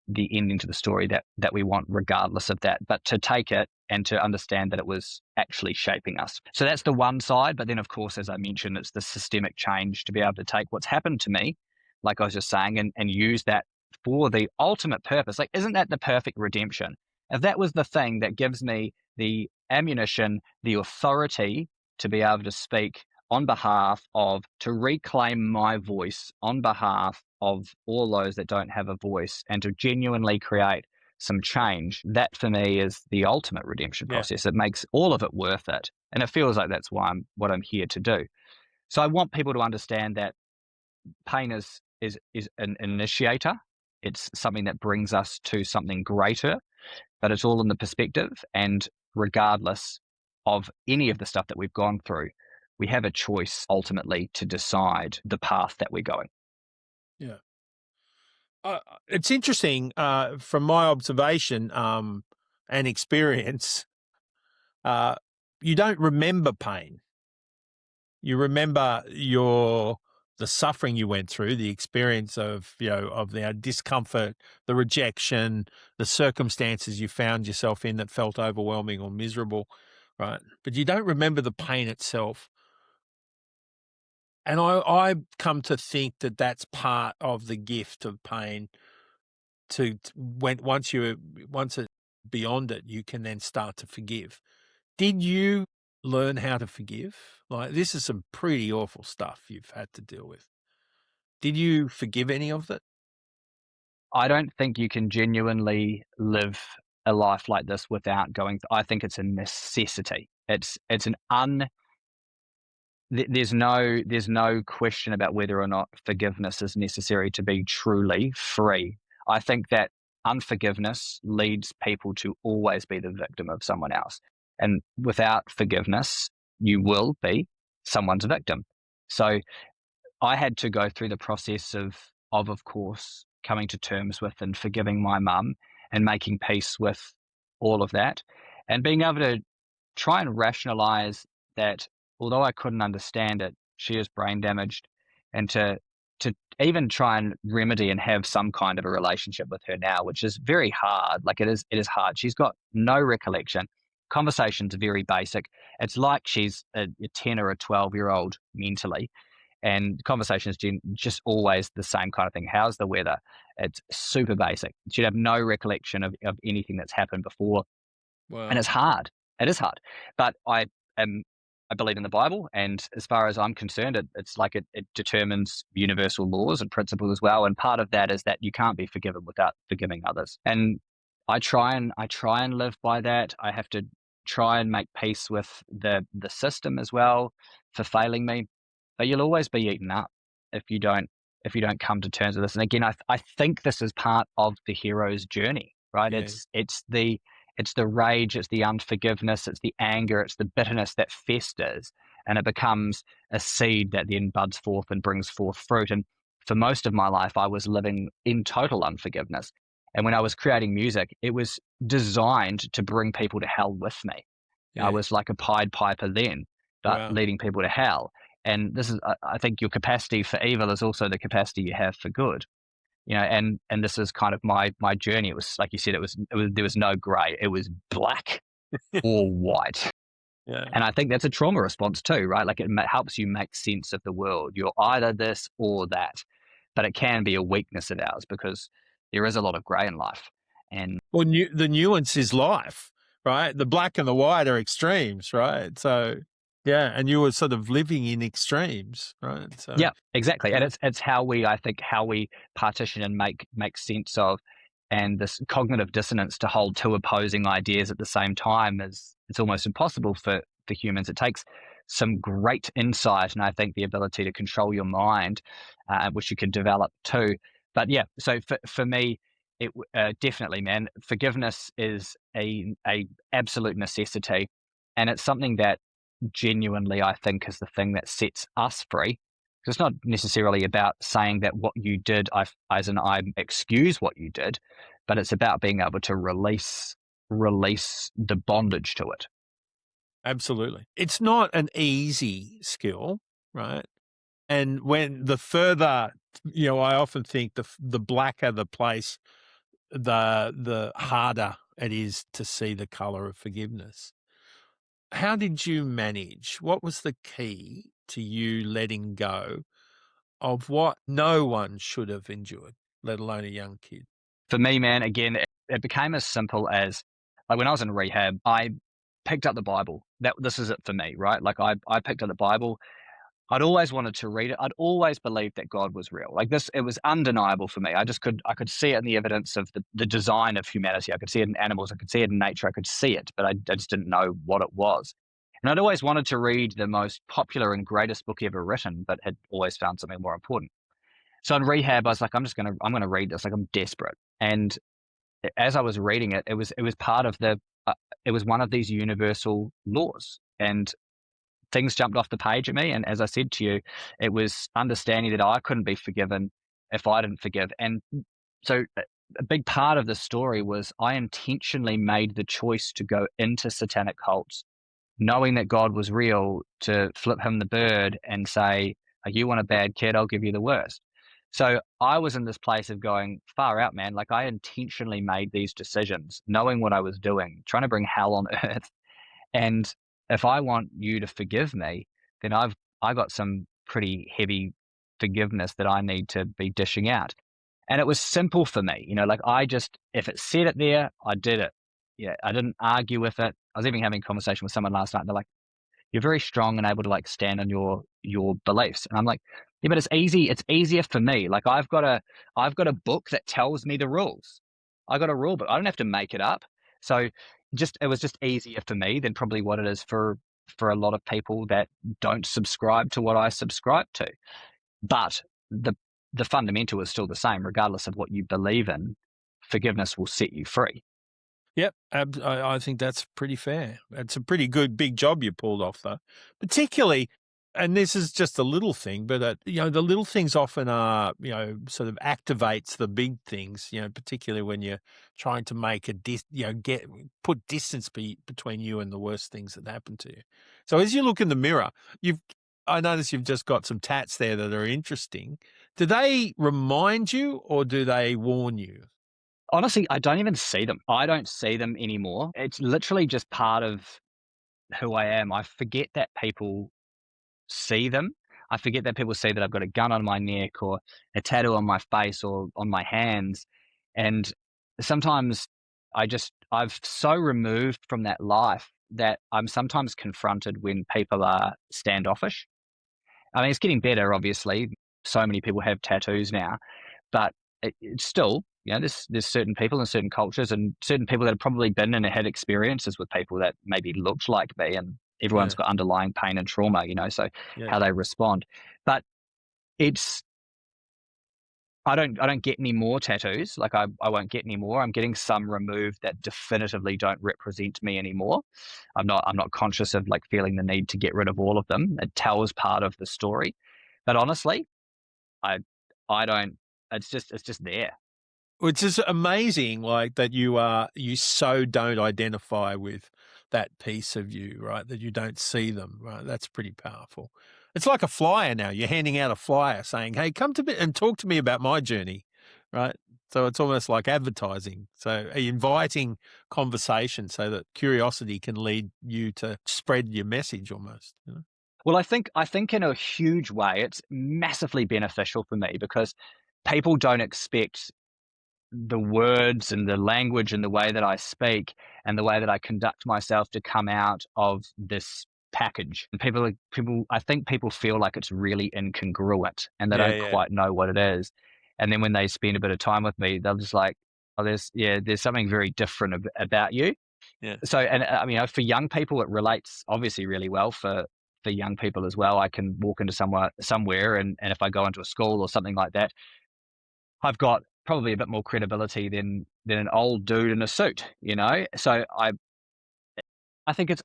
the ending to the story that we want regardless of that, but to take it and to understand that it was actually shaping us. So that's the one side. But then, of course, as I mentioned, it's the systemic change to be able to take what's happened to me, like I was just saying, and use that for the ultimate purpose. Like, isn't that the perfect redemption? If that was the thing that gives me the ammunition, the authority to be able to speak on behalf of, to reclaim my voice on behalf of all those that don't have a voice, and to genuinely create some change, that for me is the ultimate redemption process. It makes all of it worth it. And it feels like that's what I'm here to do. So I want people to understand that pain is an initiator. It's something that brings us to something greater, but it's all in the perspective. And regardless of any of the stuff that we've gone through, we have a choice ultimately to decide the path that we're going. Yeah. It's interesting from my observation and experience, you don't remember pain. You remember the suffering you went through, the experience of the discomfort, the rejection, the circumstances you found yourself in that felt overwhelming or miserable, right? But you don't remember the pain itself. And I come to think that that's part of the gift of pain. Once it's beyond it, you can then start to forgive. Did you learn how to forgive? Like, this is some pretty awful stuff you've had to deal with. Did you forgive any of it? I don't think you can genuinely live a life like this without going. I think it's a necessity. It's an there's no question about whether or not forgiveness is necessary to be truly free. I think that unforgiveness leads people to always be the victim of someone else. And without forgiveness, you will be someone's victim. So I had to go through the process of course, coming to terms with and forgiving my mum and making peace with all of that and being able to try and rationalize that although I couldn't understand it, she is brain damaged, and to even try and remedy and have some kind of a relationship with her now, which is very hard. Like it is hard. She's got no recollection. Conversations are very basic. It's like she's a 10 or a 12-year-old mentally. And conversations just always the same kind of thing. How's the weather? It's super basic. She'd have no recollection of anything that's happened before. Wow. And it's hard. It is hard. But I believe in the Bible, and as far as I'm concerned, it's like it determines universal laws and principles as well. And part of that is that you can't be forgiven without forgiving others. And I try and live by that. I have to try and make peace with the system as well for failing me. But you'll always be eaten up if you don't come to terms with this. And again, I think this is part of the hero's journey, right? Yeah. It's the rage, it's the unforgiveness, it's the anger, it's the bitterness that festers, and it becomes a seed that then buds forth and brings forth fruit. And for most of my life, I was living in total unforgiveness. And when I was creating music, it was designed to bring people to hell with me. Yeah. I was like a Pied Piper then, but Wow. leading people to hell. And this is, I think, your capacity for evil is also the capacity you have for good. And this is kind of my journey. It was like you said, it was there was no grey. It was black or white. Yeah. And I think that's a trauma response too, right? Like it helps you make sense of the world. You're either this or that, but it can be a weakness of ours because there is a lot of grey in life. And Well, the nuance is life, right? The black and the white are extremes, right? So, yeah, and you were sort of living in extremes, right? So, yeah, exactly. And it's how we partition and make sense of, and this cognitive dissonance to hold two opposing ideas at the same time it's almost impossible for humans. It takes some great insight, and I think the ability to control your mind, which you can develop too. But yeah, so for me, it definitely, man, forgiveness is a absolute necessity, and it's something that genuinely I think is the thing that sets us free. Because it's not necessarily about saying that what you did, I excuse what you did, but it's about being able to release the bondage to it. absolutely. It's not an easy skill, right? And when the further, I often think the blacker the place, the harder it is to see the color of forgiveness. How did you manage? What was the key to you letting go of what no one should have endured, let alone a young kid? For me, man, again, it became as simple as, like, when I was in rehab, I picked up the Bible. This is it for me, right? Like I picked up the Bible. I'd always wanted to read it. I'd always believed that God was real. Like this, it was undeniable for me. I could see it in the evidence of the design of humanity. I could see it in animals. I could see it in nature. I could see it, but I just didn't know what it was. And I'd always wanted to read the most popular and greatest book ever written, but had always found something more important. So in rehab, I was like, I'm gonna read this. Like I'm desperate. And as I was reading it, it was part of it was one of these universal laws. And things jumped off the page at me. And as I said to you, it was understanding that I couldn't be forgiven if I didn't forgive. And so a big part of the story was I intentionally made the choice to go into satanic cults, knowing that God was real, to flip him the bird and say, you want a bad kid, I'll give you the worst. So I was in this place of going, far out, man. Like I intentionally made these decisions, knowing what I was doing, trying to bring hell on earth. And if I want you to forgive me, then I got some pretty heavy forgiveness that I need to be dishing out. And it was simple for me, like if it said it there, I did it. I didn't argue with it. I was even having a conversation with someone last night. They're like, "You're very strong and able to like stand on your beliefs." And I'm like, "Yeah, but it's easy. It's easier for me. Like I've got a book that tells me the rules. I got a rule book. I don't have to make it up." So it was just easier for me than probably what it is for a lot of people that don't subscribe to what I subscribe to. But the fundamental is still the same, regardless of what you believe in. Forgiveness will set you free. Yep, I think that's pretty fair. It's a pretty good big job you pulled off, though. Particularly, and this is just a little thing, but the little things often are, sort of activates the big things. Particularly when you're trying to make put distance between you and the worst things that happen to you. So as you look in the mirror, I notice you've just got some tats there that are interesting. Do they remind you or do they warn you? Honestly, I don't even see them. I don't see them anymore. It's literally just part of who I am. I forget that people see them. I forget that people see that I've got a gun on my neck or a tattoo on my face or on my hands. And sometimes I've so removed from that life that I'm sometimes confronted when people are standoffish. I mean, it's getting better, obviously. So many people have tattoos now, but it's still, there's certain people and certain cultures and certain people that have probably been and had experiences with people that maybe looked like me, and everyone's Yeah, got underlying pain and trauma, so yeah. how they respond. But it's, I don't get any more tattoos. Like I won't get any more. I'm getting some removed that definitively don't represent me anymore. I'm not conscious of like feeling the need to get rid of all of them. It tells part of the story. But honestly, I I don't, it's just there. Which is amazing, like that you so don't identify with that piece of you, right? That you don't see them, right? That's pretty powerful. It's like a flyer now. You're handing out a flyer saying, "Hey, come to me and talk to me about my journey," right? So it's almost like advertising. So inviting conversation so that curiosity can lead you to spread your message almost. Well, I think in a huge way, it's massively beneficial for me because people don't expect the words and the language and the way that I speak and the way that I conduct myself to come out of this package. And I think people feel like it's really incongruent and they Yeah, don't yeah, quite know what it is. And then when they spend a bit of time with me, they're just like, "Oh, there's something very different about you." yeah. So, and I mean, for young people, it relates obviously really well for young people as well. I can walk into somewhere, and if I go into a school or something like that, I've got probably a bit more credibility than an old dude in a suit. So I think it's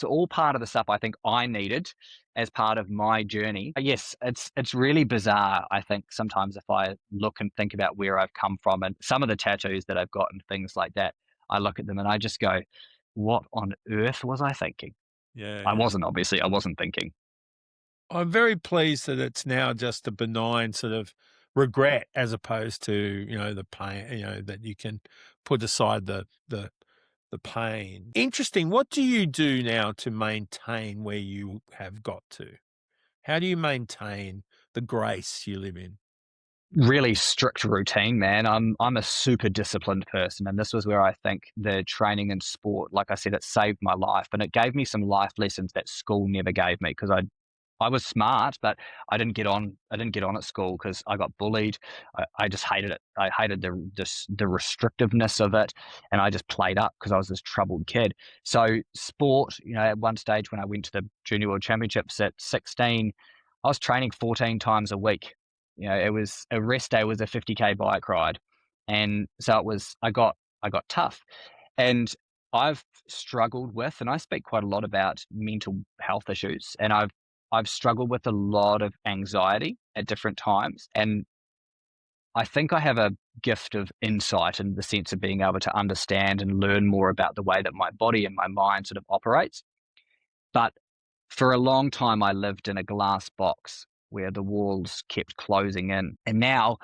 all part of the stuff I think I needed as part of my journey. Yes, it's really bizarre. I think sometimes if I look and think about where I've come from and some of the tattoos that I've got and things like that, I look at them and I just go, "What on earth was I thinking?" Yeah, I yeah. wasn't, obviously. I wasn't thinking. I'm very pleased that it's now just a benign sort of regret as opposed to, the pain, that you can put aside the pain. Interesting. What do you do now to maintain where you have got to? How do you maintain the grace you live in? Really strict routine, man. I'm a super disciplined person, and this was where I think the training and sport, like I said, it saved my life, and it gave me some life lessons that school never gave me because I was smart, but I didn't get on. I didn't get on at school because I got bullied. I just hated it. I hated the restrictiveness of it, and I just played up because I was this troubled kid. So sport, at one stage when I went to the Junior World Championships at 16, I was training 14 times a week. It was a rest day was a 50K bike ride, and so it was. I got tough, and I've struggled with, and I speak quite a lot about mental health issues, and I've struggled with a lot of anxiety at different times. And I think I have a gift of insight in the sense of being able to understand and learn more about the way that my body and my mind sort of operates. But for a long time, I lived in a glass box where the walls kept closing in. And now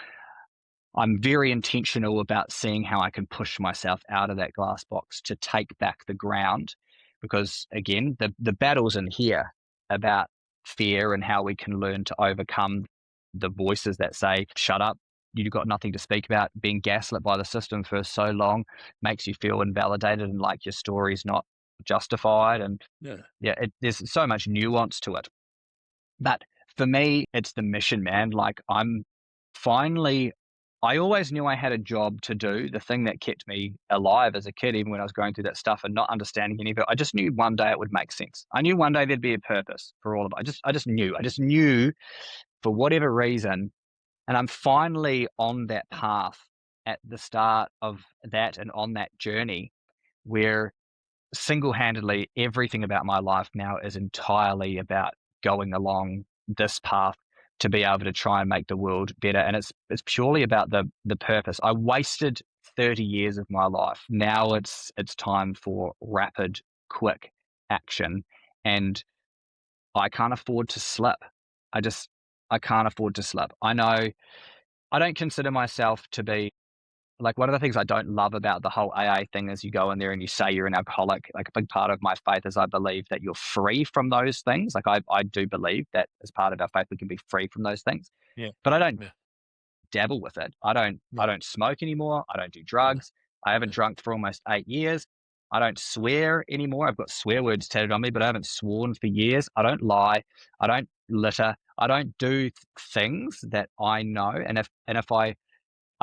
I'm very intentional about seeing how I can push myself out of that glass box to take back the ground. Because again, the battle's in here about fear and how we can learn to overcome the voices that say, "Shut up, you've got nothing to speak about. Being gaslit by the system for so long makes you feel invalidated and like your story's not justified. And there's so much nuance to it. But for me, it's the mission, man. Like I always knew I had a job to do, the thing that kept me alive as a kid, even when I was going through that stuff and not understanding any of it. I just knew one day it would make sense. I knew one day there'd be a purpose for all of it. I just knew for whatever reason. And I'm finally on that path at the start of that and on that journey where single-handedly everything about my life now is entirely about going along this path to be able to try and make the world better. And it's purely about the purpose. I wasted 30 years of my life. Now it's time for rapid, quick action. And I can't afford to slip. I can't afford to slip. I know I don't consider myself to be, like, one of the things I don't love about the whole AA thing is you go in there and you say you're an alcoholic. Like, a big part of my faith is I believe that you're free from those things. Like, I do believe that as part of our faith, we can be free from those things. Yeah. But I don't Yeah. dabble with it. I don't smoke anymore. I don't do drugs. I haven't drunk for almost 8 years. I don't swear anymore. I've got swear words tatted on me, but I haven't sworn for years. I don't lie. I don't litter. I don't do things that I know. And if I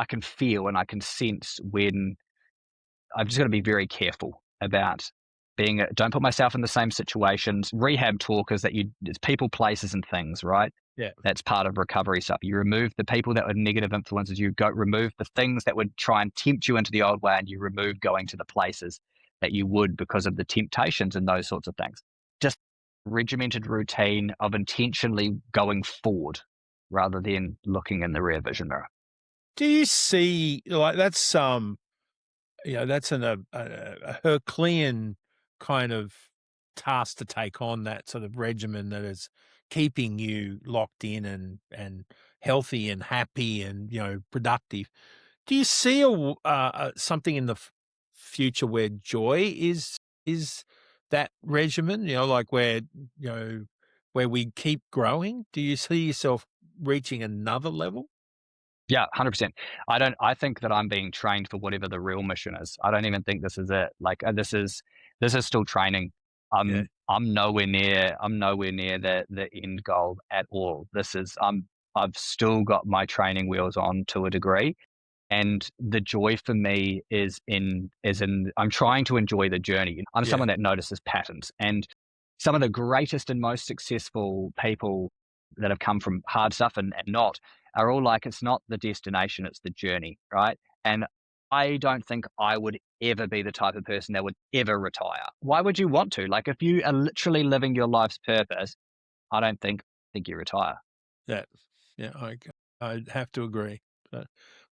can feel and I can sense when I've just got to be very careful about don't put myself in the same situations. Rehab talk is that it's people, places, and things, right? Yeah. That's part of recovery stuff. You remove the people that are negative influences. You remove the things that would try and tempt you into the old way, and you remove going to the places that you would because of the temptations and those sorts of things. Just regimented routine of intentionally going forward rather than looking in the rear vision mirror. Do you see, like, that's that's a Herculean kind of task to take on, that sort of regimen that is keeping you locked in and healthy and happy and productive. Do you see something in the future where joy is that regimen? Like where we keep growing. Do you see yourself reaching another level? Yeah, 100%. I think that I'm being trained for whatever the real mission is. I don't even think this is it. Like, this is still training. I'm nowhere near the end goal at all. I've still got my training wheels on to a degree. And the joy for me is in I'm trying to enjoy the journey. I'm someone that notices patterns, and some of the greatest and most successful people that have come from hard stuff and not are all like, it's not the destination, it's the journey, right? And I don't think I would ever be the type of person that would ever retire. Why would you want to? Like, if you are literally living your life's purpose, I don't think you retire. Yeah, I have to agree.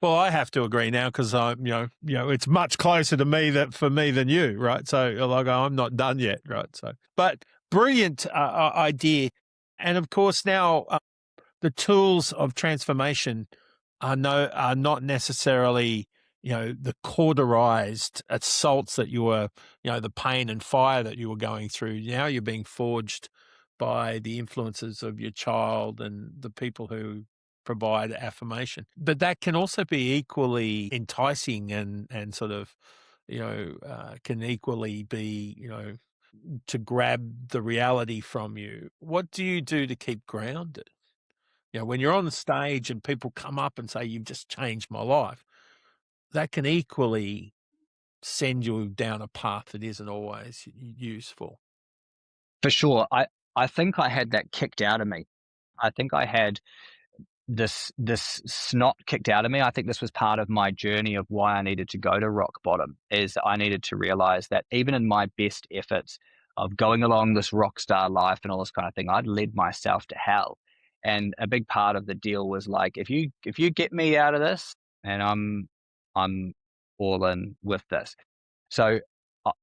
Well, I have to agree now because I'm, it's much closer to me for me than you, right? So, like, I'm not done yet, right? So, but brilliant idea, and of course now the tools of transformation are not necessarily the cauterized assaults that you were, the pain and fire that you were going through. Now you're being forged by the influences of your child and the people who provide affirmation. But that can also be equally enticing and sort of, can equally be, to grab the reality from you. What do you do to keep grounded? When you're on the stage and people come up and say, you've just changed my life, that can equally send you down a path that isn't always useful. For sure. I think I had that kicked out of me. I think I had this snot kicked out of me. I think this was part of my journey of why I needed to go to rock bottom, is I needed to realize that even in my best efforts of going along this rock star life and all this kind of thing, I'd led myself to hell. And a big part of the deal was like, if you get me out of this, and I'm all in with this. So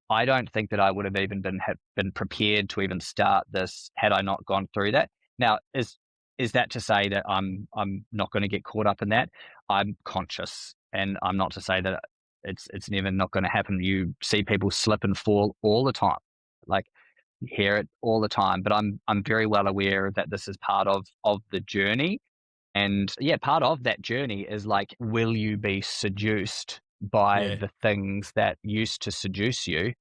I don't think that I would have even been prepared to even start this had I not gone through that. Now, is that to say that I'm not going to get caught up in that? I'm conscious, and I'm not to say that it's never not going to happen. You see people slip and fall all the time, like, you hear it all the time. But I'm very well aware that this is part of the journey, And yeah, part of that journey is like, will you be seduced by Yeah. the things that used to seduce you,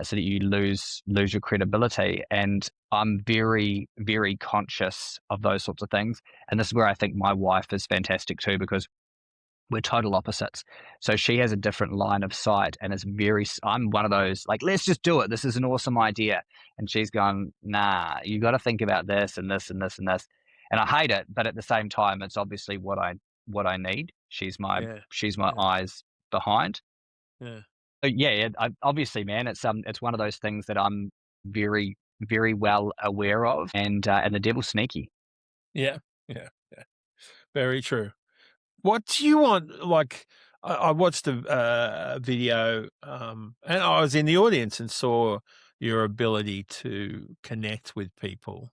so that you lose your credibility? And I'm very, very conscious of those sorts of things. And this is where I think my wife is fantastic too, because we're total opposites. So she has a different line of sight and is very, I'm one of those like, let's just do it. This is an awesome idea. And she's gone, nah, you got to think about this and this and this and this. And I hate it, but at the same time, it's obviously what I need. She's my Yeah. Yeah. eyes behind. Yeah. So yeah, obviously, man, it's one of those things that I'm very, very well aware of, and the devil's sneaky. Yeah. Yeah. Yeah. Very true. What do you want? Like, I watched a video, and I was in the audience and saw your ability to connect with people,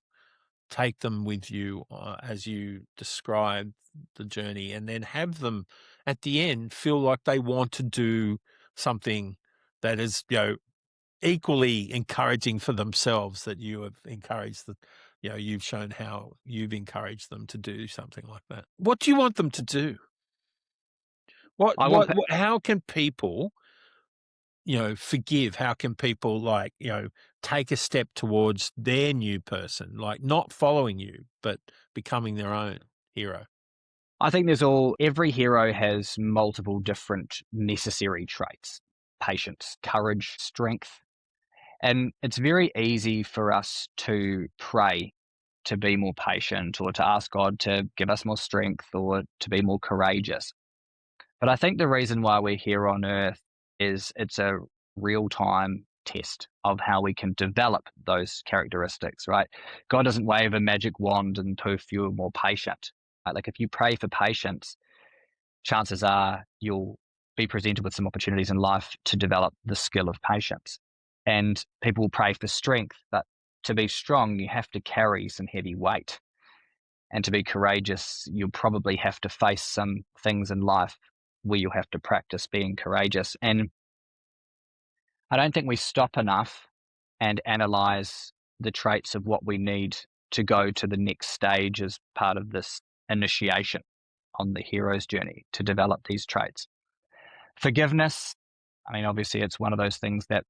take them with you as you describe the journey, and then have them at the end feel like they want to do something that is, equally encouraging for themselves, that you have encouraged you've shown how you've encouraged them to do something like that. What do you want them to do? I want How can people, forgive? How can people take a step towards their new person, like not following you, but becoming their own hero? I think every hero has multiple different necessary traits: patience, courage, strength. And it's very easy for us to pray to be more patient, or to ask God to give us more strength, or to be more courageous. But I think the reason why we're here on earth is it's a real time test of how we can develop those characteristics, right? God doesn't wave a magic wand and poof, you're more patient. Right? Like if you pray for patience, chances are you'll be presented with some opportunities in life to develop the skill of patience. And people will pray for strength, but to be strong, you have to carry some heavy weight. And to be courageous, you'll probably have to face some things in life where you'll have to practice being courageous. And I don't think we stop enough and analyze the traits of what we need to go to the next stage as part of this initiation on the hero's journey to develop these traits. Forgiveness, I mean, obviously, it's one of those things that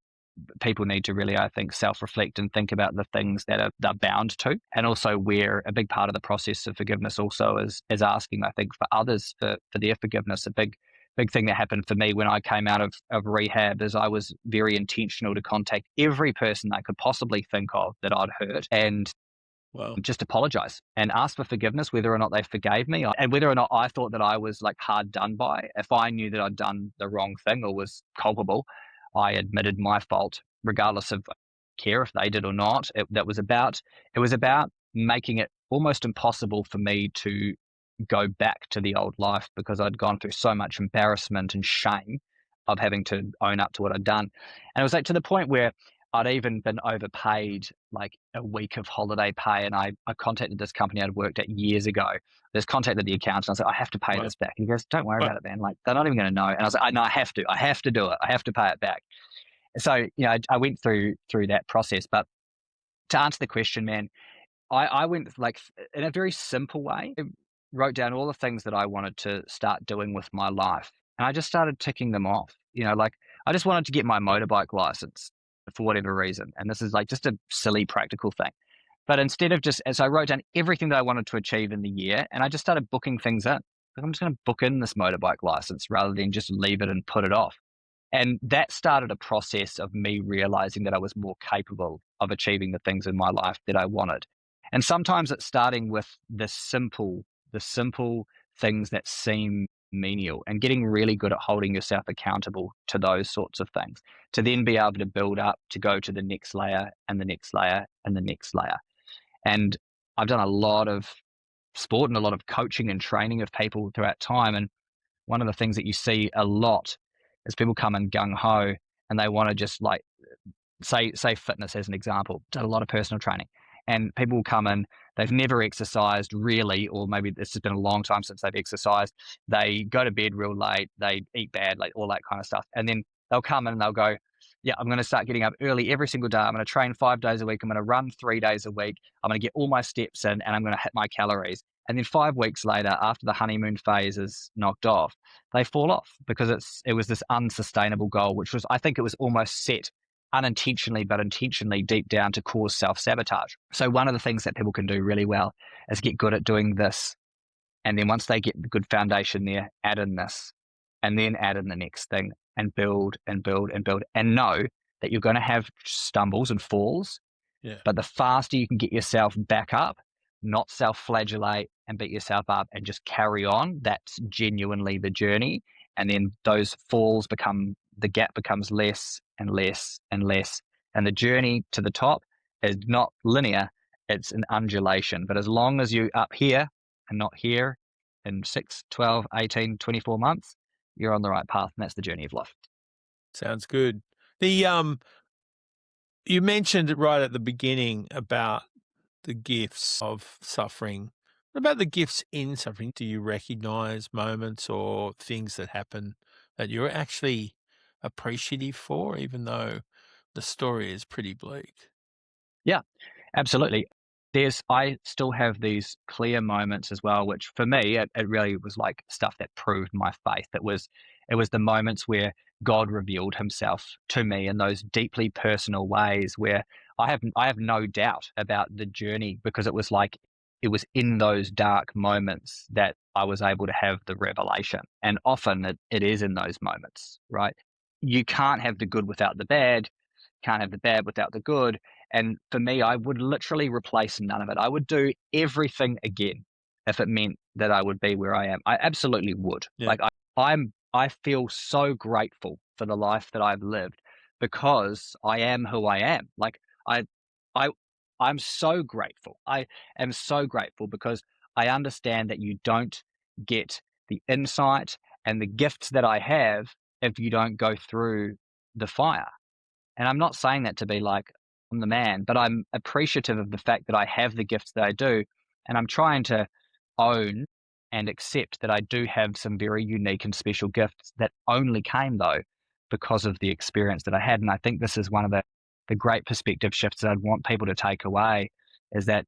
people need to really, I think, self-reflect and think about the things that they're bound to. And also where a big part of the process of forgiveness also is asking, I think, for others for their forgiveness. A big thing that happened for me when I came out of rehab is I was very intentional to contact every person I could possibly think of that I'd hurt, and Wow. just apologize and ask for forgiveness, whether or not they forgave me, and whether or not I thought that I was like hard done by. If I knew that I'd done the wrong thing or was culpable, I admitted my fault, regardless of care if they did or not. It was about making it almost impossible for me to go back to the old life, because I'd gone through so much embarrassment and shame of having to own up to what I'd done. And it was like to the point where I'd even been overpaid like a week of holiday pay. And I contacted this company I'd worked at years ago. Just contacted the accountant. I was like, I have to pay Wow. this back. And he goes, don't worry Wow. about it, man. Like, they're not even going to know. And I was like, no, I have to do it. I have to pay it back. So, I went through that process. But to answer the question, man, I went like in a very simple way. I wrote down all the things that I wanted to start doing with my life. And I just started ticking them off. Like I just wanted to get my motorbike license for whatever reason. And this is like just a silly practical thing. But instead of so I wrote down everything that I wanted to achieve in the year, and I just started booking things in. Like, I'm just going to book in this motorbike license rather than just leave it and put it off. And that started a process of me realizing that I was more capable of achieving the things in my life that I wanted. And sometimes it's starting with the simple things that seem menial, and getting really good at holding yourself accountable to those sorts of things, to then be able to build up to go to the next layer and the next layer and the next layer. And I've done a lot of sport and a lot of coaching and training of people throughout time. And one of the things that you see a lot is people come in gung ho and they want to just like say fitness as an example. Done a lot of personal training, and people will come in, they've never exercised really, or maybe it's just been a long time since they've exercised. They go to bed real late, they eat bad, like all that kind of stuff. And then they'll come in and they'll go, yeah, I'm going to start getting up early every single day. I'm going to train 5 days a week. I'm going to run 3 days a week. I'm going to get all my steps in, and I'm going to hit my calories. And then 5 weeks later, after the honeymoon phase is knocked off, they fall off because it was this unsustainable goal, which was, I think it was almost set unintentionally, but intentionally deep down to cause self-sabotage. So one of the things that people can do really well is get good at doing this. And then once they get the good foundation there, add in this, and then add in the next thing, and build and build and build, and know that you're going to have stumbles and falls. Yeah. But the faster you can get yourself back up, not self-flagellate and beat yourself up and just carry on, that's genuinely the journey. And then those falls the gap becomes less and less and less. And the journey to the top is not linear, it's an undulation. But as long as you're up here and not here in 6, 12, 18, 24 months, you're on the right path. And that's the journey of life. Sounds good. You mentioned it right at the beginning about the gifts of suffering. What about the gifts in suffering? Do you recognize moments or things that happen that you're actually appreciative for, even though the story is pretty bleak? Yeah, absolutely. I still have these clear moments as well, which for me, it really was like stuff that proved my faith. It was the moments where God revealed himself to me in those deeply personal ways where I have no doubt about the journey, because it was in those dark moments that I was able to have the revelation. And often it is in those moments, right? You can't have the good without the bad, can't have the bad without the good. And for me, I would literally replace none of it. I would do everything again if it meant that I would be where I am. I absolutely would. Yeah. Like I feel so grateful for the life that I've lived because I am who I am. Like I I'm so grateful. I am so grateful because I understand that you don't get the insight and the gifts that I have if you don't go through the fire. And I'm not saying that to be like, I'm the man, but I'm appreciative of the fact that I have the gifts that I do. And I'm trying to own and accept that I do have some very unique and special gifts that only came, though, because of the experience that I had. And I think this is one of the great perspective shifts that I'd want people to take away, is that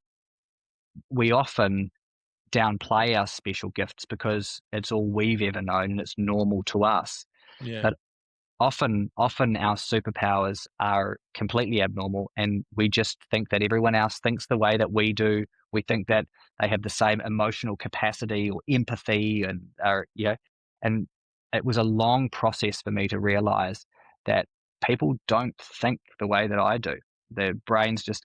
we often downplay our special gifts because it's all we've ever known and it's normal to us. Yeah. But often our superpowers are completely abnormal, and we just think that everyone else thinks the way that we do. We think that they have the same emotional capacity or empathy, and and it was a long process for me to realize that people don't think the way that I do. Their brains just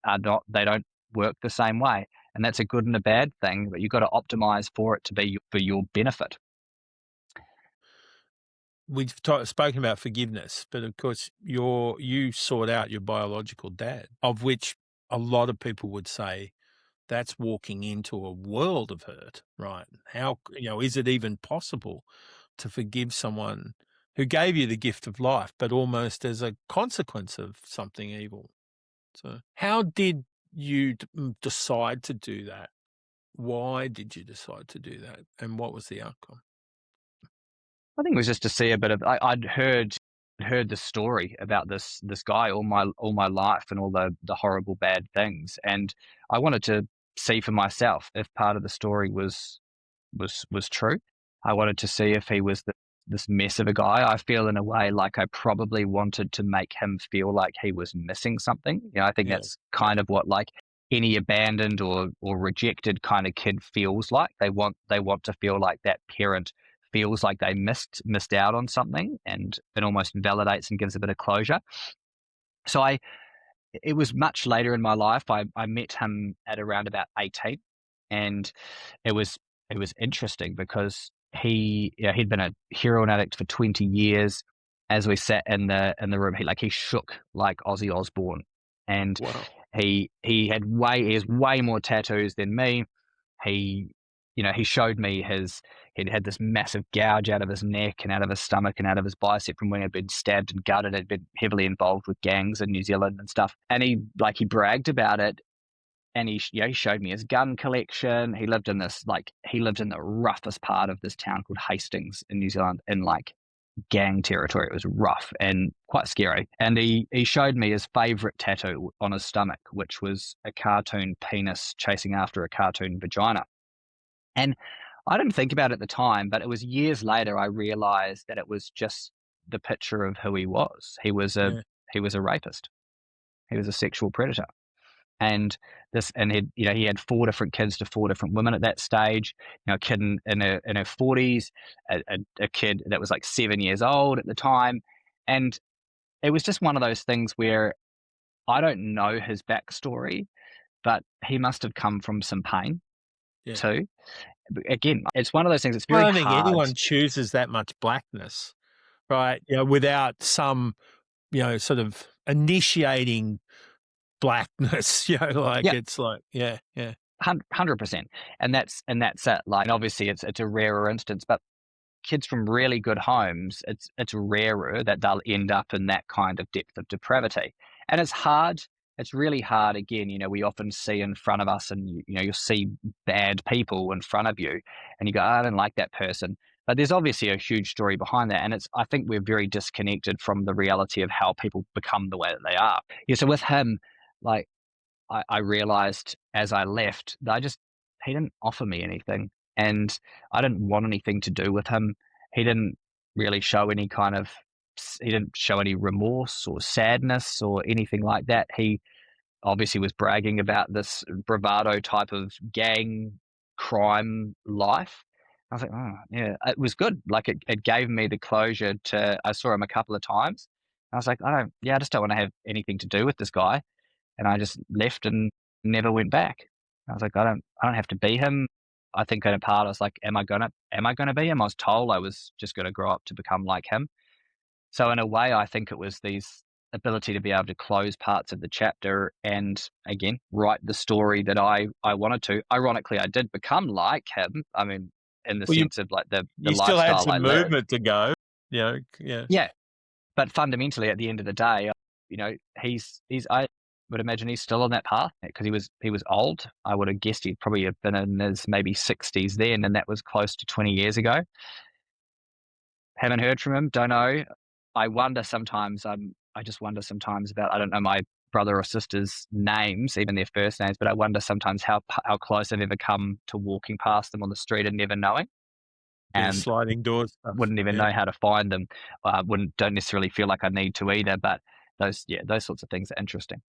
they don't work the same way. And that's a good and a bad thing, but you've got to optimize for it to be for your benefit. We've spoken about forgiveness, but of course you sought out your biological dad, of which a lot of people would say that's walking into a world of hurt, right? How, is it even possible to forgive someone who gave you the gift of life, but almost as a consequence of something evil? So how did you decide to do that? Why did you decide to do that? And what was the outcome? I think it was just to see a bit of. I'd heard the story about this guy all my life and all the horrible bad things, and I wanted to see for myself if part of the story was true. I wanted to see if he was this mess of a guy. I feel in a way like I probably wanted to make him feel like he was missing something. I think that's kind of what like any abandoned or rejected kind of kid feels like. They want to feel like that parent feels like they missed out on something, and it almost validates and gives a bit of closure. So it was much later in my life. I met him at around about 18, and it was interesting because he'd been a heroin addict for 20 years. As we sat in the room, he shook like Ozzy Osbourne, and Wow. he has way more tattoos than me. He showed me he'd had this massive gouge out of his neck and out of his stomach and out of his bicep from when he'd been stabbed and gutted. He'd been heavily involved with gangs in New Zealand and stuff. And he bragged about it. And he showed me his gun collection. He lived in the roughest part of this town called Hastings in New Zealand, in like gang territory. It was rough and quite scary. And he showed me his favorite tattoo on his stomach, which was a cartoon penis chasing after a cartoon vagina. And I didn't think about it at the time, but it was years later I realized that it was just the picture of who he was. Yeah. He was a rapist. He was a sexual predator. And he had 4 different kids to 4 different women at that stage. A kid in her 40s, a kid that was like 7 years old at the time, and it was just one of those things where I don't know his backstory, but he must have come from some pain Yeah. too. Again, it's one of those things. It's I very don't think hard. anyone chooses that much blackness, right? Without some, sort of initiating blackness, Yeah. it's like, yeah. 100%, and that's it. Like, obviously, it's a rarer instance, but kids from really good homes, it's rarer that they'll end up in that kind of depth of depravity, and it's hard. It's really hard. Again, we often see in front of us, and you'll see bad people in front of you, and you go, I don't like that person. But there's obviously a huge story behind that, and I think we're very disconnected from the reality of how people become the way that they are. Yeah. So with him, like, I realized as I left that he didn't offer me anything, and I didn't want anything to do with him. He didn't really show he didn't show any remorse or sadness or anything like that. He obviously was bragging about this bravado type of gang crime life. I was like, oh yeah, it was good. Like, it gave me the closure I saw him a couple of times. I was like, I just don't want to have anything to do with this guy. And I just left and never went back. I was like, I don't have to be him. I think in a part I was like, am I gonna be him? I was told I was just gonna grow up to become like him. So in a way, I think it was these ability to be able to close parts of the chapter and again write the story that I wanted to. Ironically, I did become like him. I mean, in the sense of like the You still had lifestyle I some lived. movement to go. Yeah. Yeah, but fundamentally, at the end of the day, he's I would imagine he's still on that path because he was old. I would have guessed he'd probably have been in his maybe 60s then, and that was close to 20 years ago. Haven't heard from him. Don't know. I wonder sometimes. I just wonder sometimes about. I don't know my brother or sister's names, even their first names, but I wonder sometimes how close I've ever come to walking past them on the street and never knowing. And sliding doors stuff. Wouldn't even know how to find them. Don't necessarily feel like I need to either. But those sorts of things are interesting.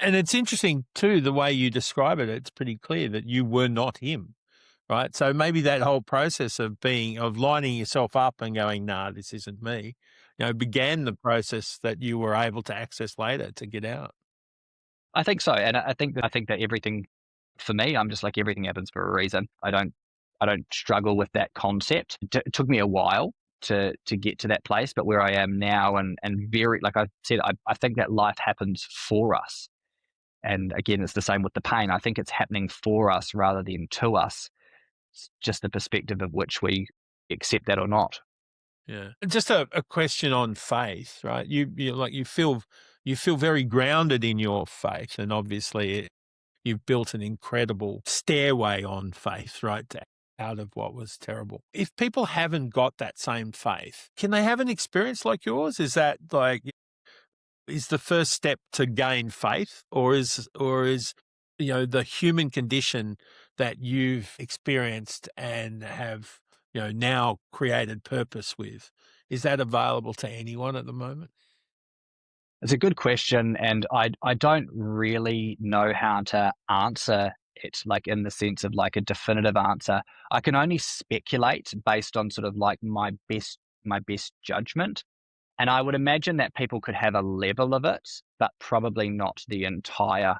And it's interesting too, the way you describe it. It's pretty clear that you were not him, right? So maybe that whole process of lining yourself up and going, nah, this isn't me, began the process that you were able to access later to get out. I think so, and I think that everything, for me, I'm just like, everything happens for a reason. I don't struggle with that concept. It took me a while to get to that place, but where I am now, and very, like I said, I think that life happens for us. And again, it's the same with the pain. I think it's happening for us rather than to us. It's just the perspective of which we accept that or not. Yeah. Just a question on faith, right? You feel very grounded in your faith, and obviously you've built an incredible stairway on faith, right, out of what was terrible. If people haven't got that same faith, can they have an experience like yours? Is that is the first step to gain faith, or is the human condition that you've experienced and have now created purpose with, is that available to anyone at the moment? It's a good question, and I don't really know how to answer it, like in the sense of like a definitive answer. I can only speculate based on sort of like my best judgment. And I would imagine that people could have a level of it, but probably not the entire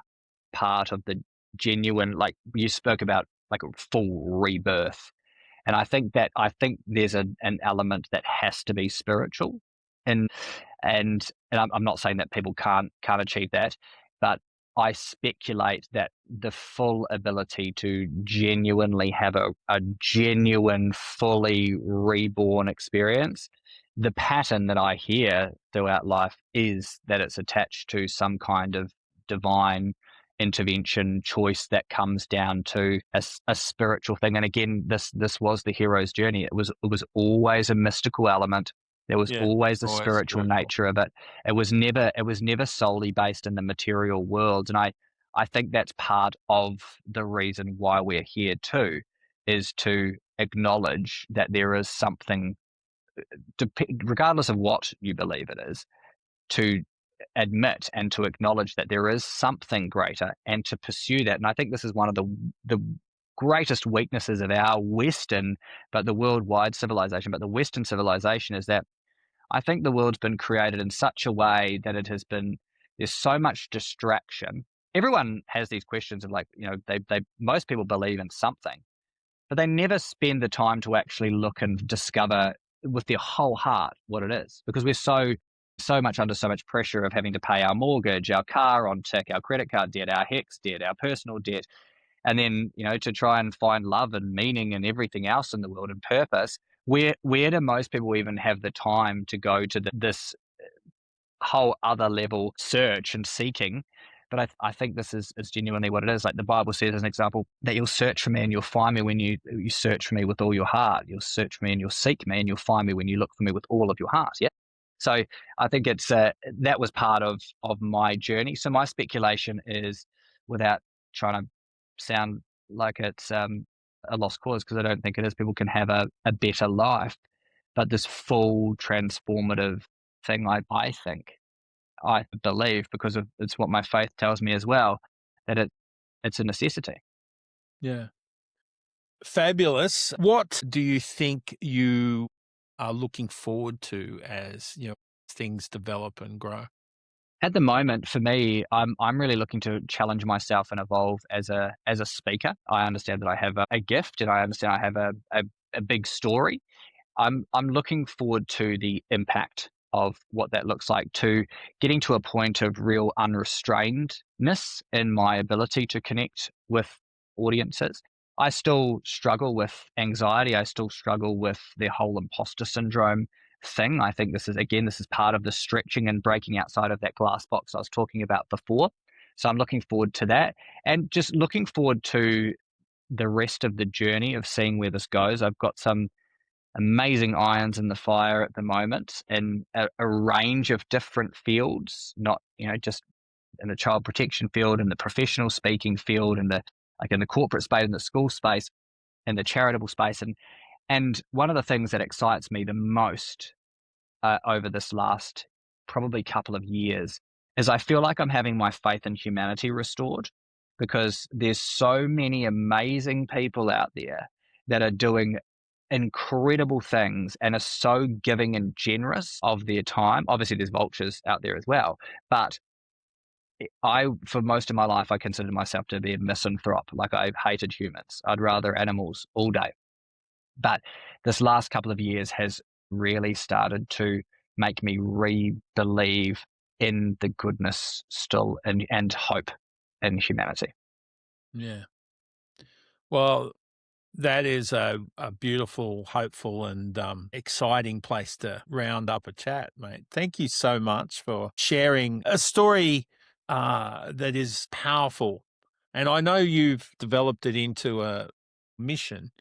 part of the genuine, like you spoke about, like a full rebirth. And I think there's an element that has to be spiritual. And I'm not saying that people can't achieve that, but I speculate that the full ability to genuinely have a genuine, fully reborn experience, the pattern that I hear throughout life is that it's attached to some kind of divine intervention choice that comes down to a spiritual thing. And again, this was the hero's journey. It was always a mystical element. There was always the spiritual nature of it. It was never solely based in the material world. And I I think that's part of the reason why we're here too, is to acknowledge that there is something, regardless of what you believe it is, to admit and to acknowledge that there is something greater and to pursue that. And I think this is one of the greatest weaknesses of our Western, but the worldwide civilization, but the Western civilization, is that I think the world's been created in such a way that it has been, there's so much distraction. Everyone has these questions of like, they most people believe in something, but they never spend the time to actually look and discover with their whole heart what it is, because we're so much under so much pressure of having to pay our mortgage, our car on tick, our credit card debt, our HEX debt, our personal debt, and then to try and find love and meaning and everything else in the world and purpose. Where do most people even have the time to go to this whole other level search and seeking? But I think this is genuinely what it is. Like the Bible says, as an example, that you'll search for me and you'll find me when you search for me with all your heart. You'll search for me and you'll seek me and you'll find me when you look for me with all of your heart. Yeah. So I think it's that was part of my journey. So my speculation is, without trying to sound like it's a lost cause, because I don't think it is. People can have a better life, but this full transformative thing, I think, I believe, because it's what my faith tells me as well, that it's a necessity. Yeah. Fabulous. What do you think you are looking forward to as, things develop and grow? At the moment, for me, I'm really looking to challenge myself and evolve as a speaker. I understand that I have a gift, and I understand I have a big story. I'm looking forward to the impact of what that looks like, to getting to a point of real unrestrainedness in my ability to connect with audiences. I still struggle with anxiety. I still struggle with the whole imposter syndrome thing. I think this is part of the stretching and breaking outside of that glass box I was talking about before. So I'm looking forward to that, and just looking forward to the rest of the journey of seeing where this goes. I've got some amazing irons in the fire at the moment in a range of different fields, not just in the child protection field, in the professional speaking field, in the corporate space, in the school space, in the charitable space. And one of the things that excites me the most over this last probably couple of years is I feel like I'm having my faith in humanity restored, because there's so many amazing people out there that are doing incredible things and are so giving and generous of their time. Obviously, there's vultures out there as well, but for most of my life, I considered myself to be a misanthrope. Like, I hated humans. I'd rather animals all day. But this last couple of years has really started to make me re-believe in the goodness still and hope in humanity. Yeah. Well, that is a beautiful, hopeful, and exciting place to round up a chat, mate. Thank you so much for sharing a story that is powerful. And I know you've developed it into a mission,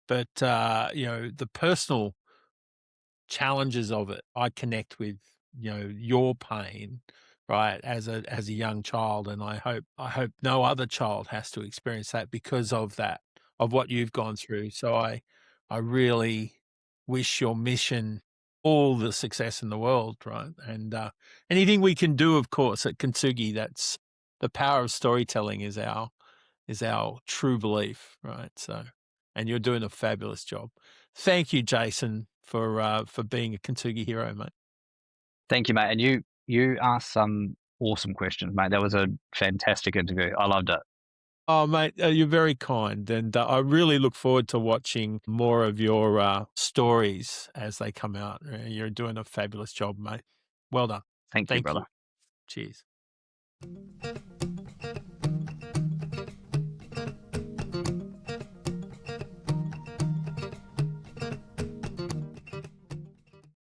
but, the personal challenges of it, I connect with, your pain, right, as a young child, and I hope no other child has to experience that because of that, of what you've gone through. So I really wish your mission all the success in the world, right? And anything we can do, of course, at Kintsugi, that's the power of storytelling is our true belief, right? So, and you're doing a fabulous job. Thank you, Jason, for being a Kintsugi hero, mate. Thank you, mate. And you asked some awesome questions, mate. That was a fantastic interview. I loved it. Oh, mate, you're very kind, and I really look forward to watching more of your stories as they come out. You're doing a fabulous job, mate. Well done. Thank you, brother. Cheers.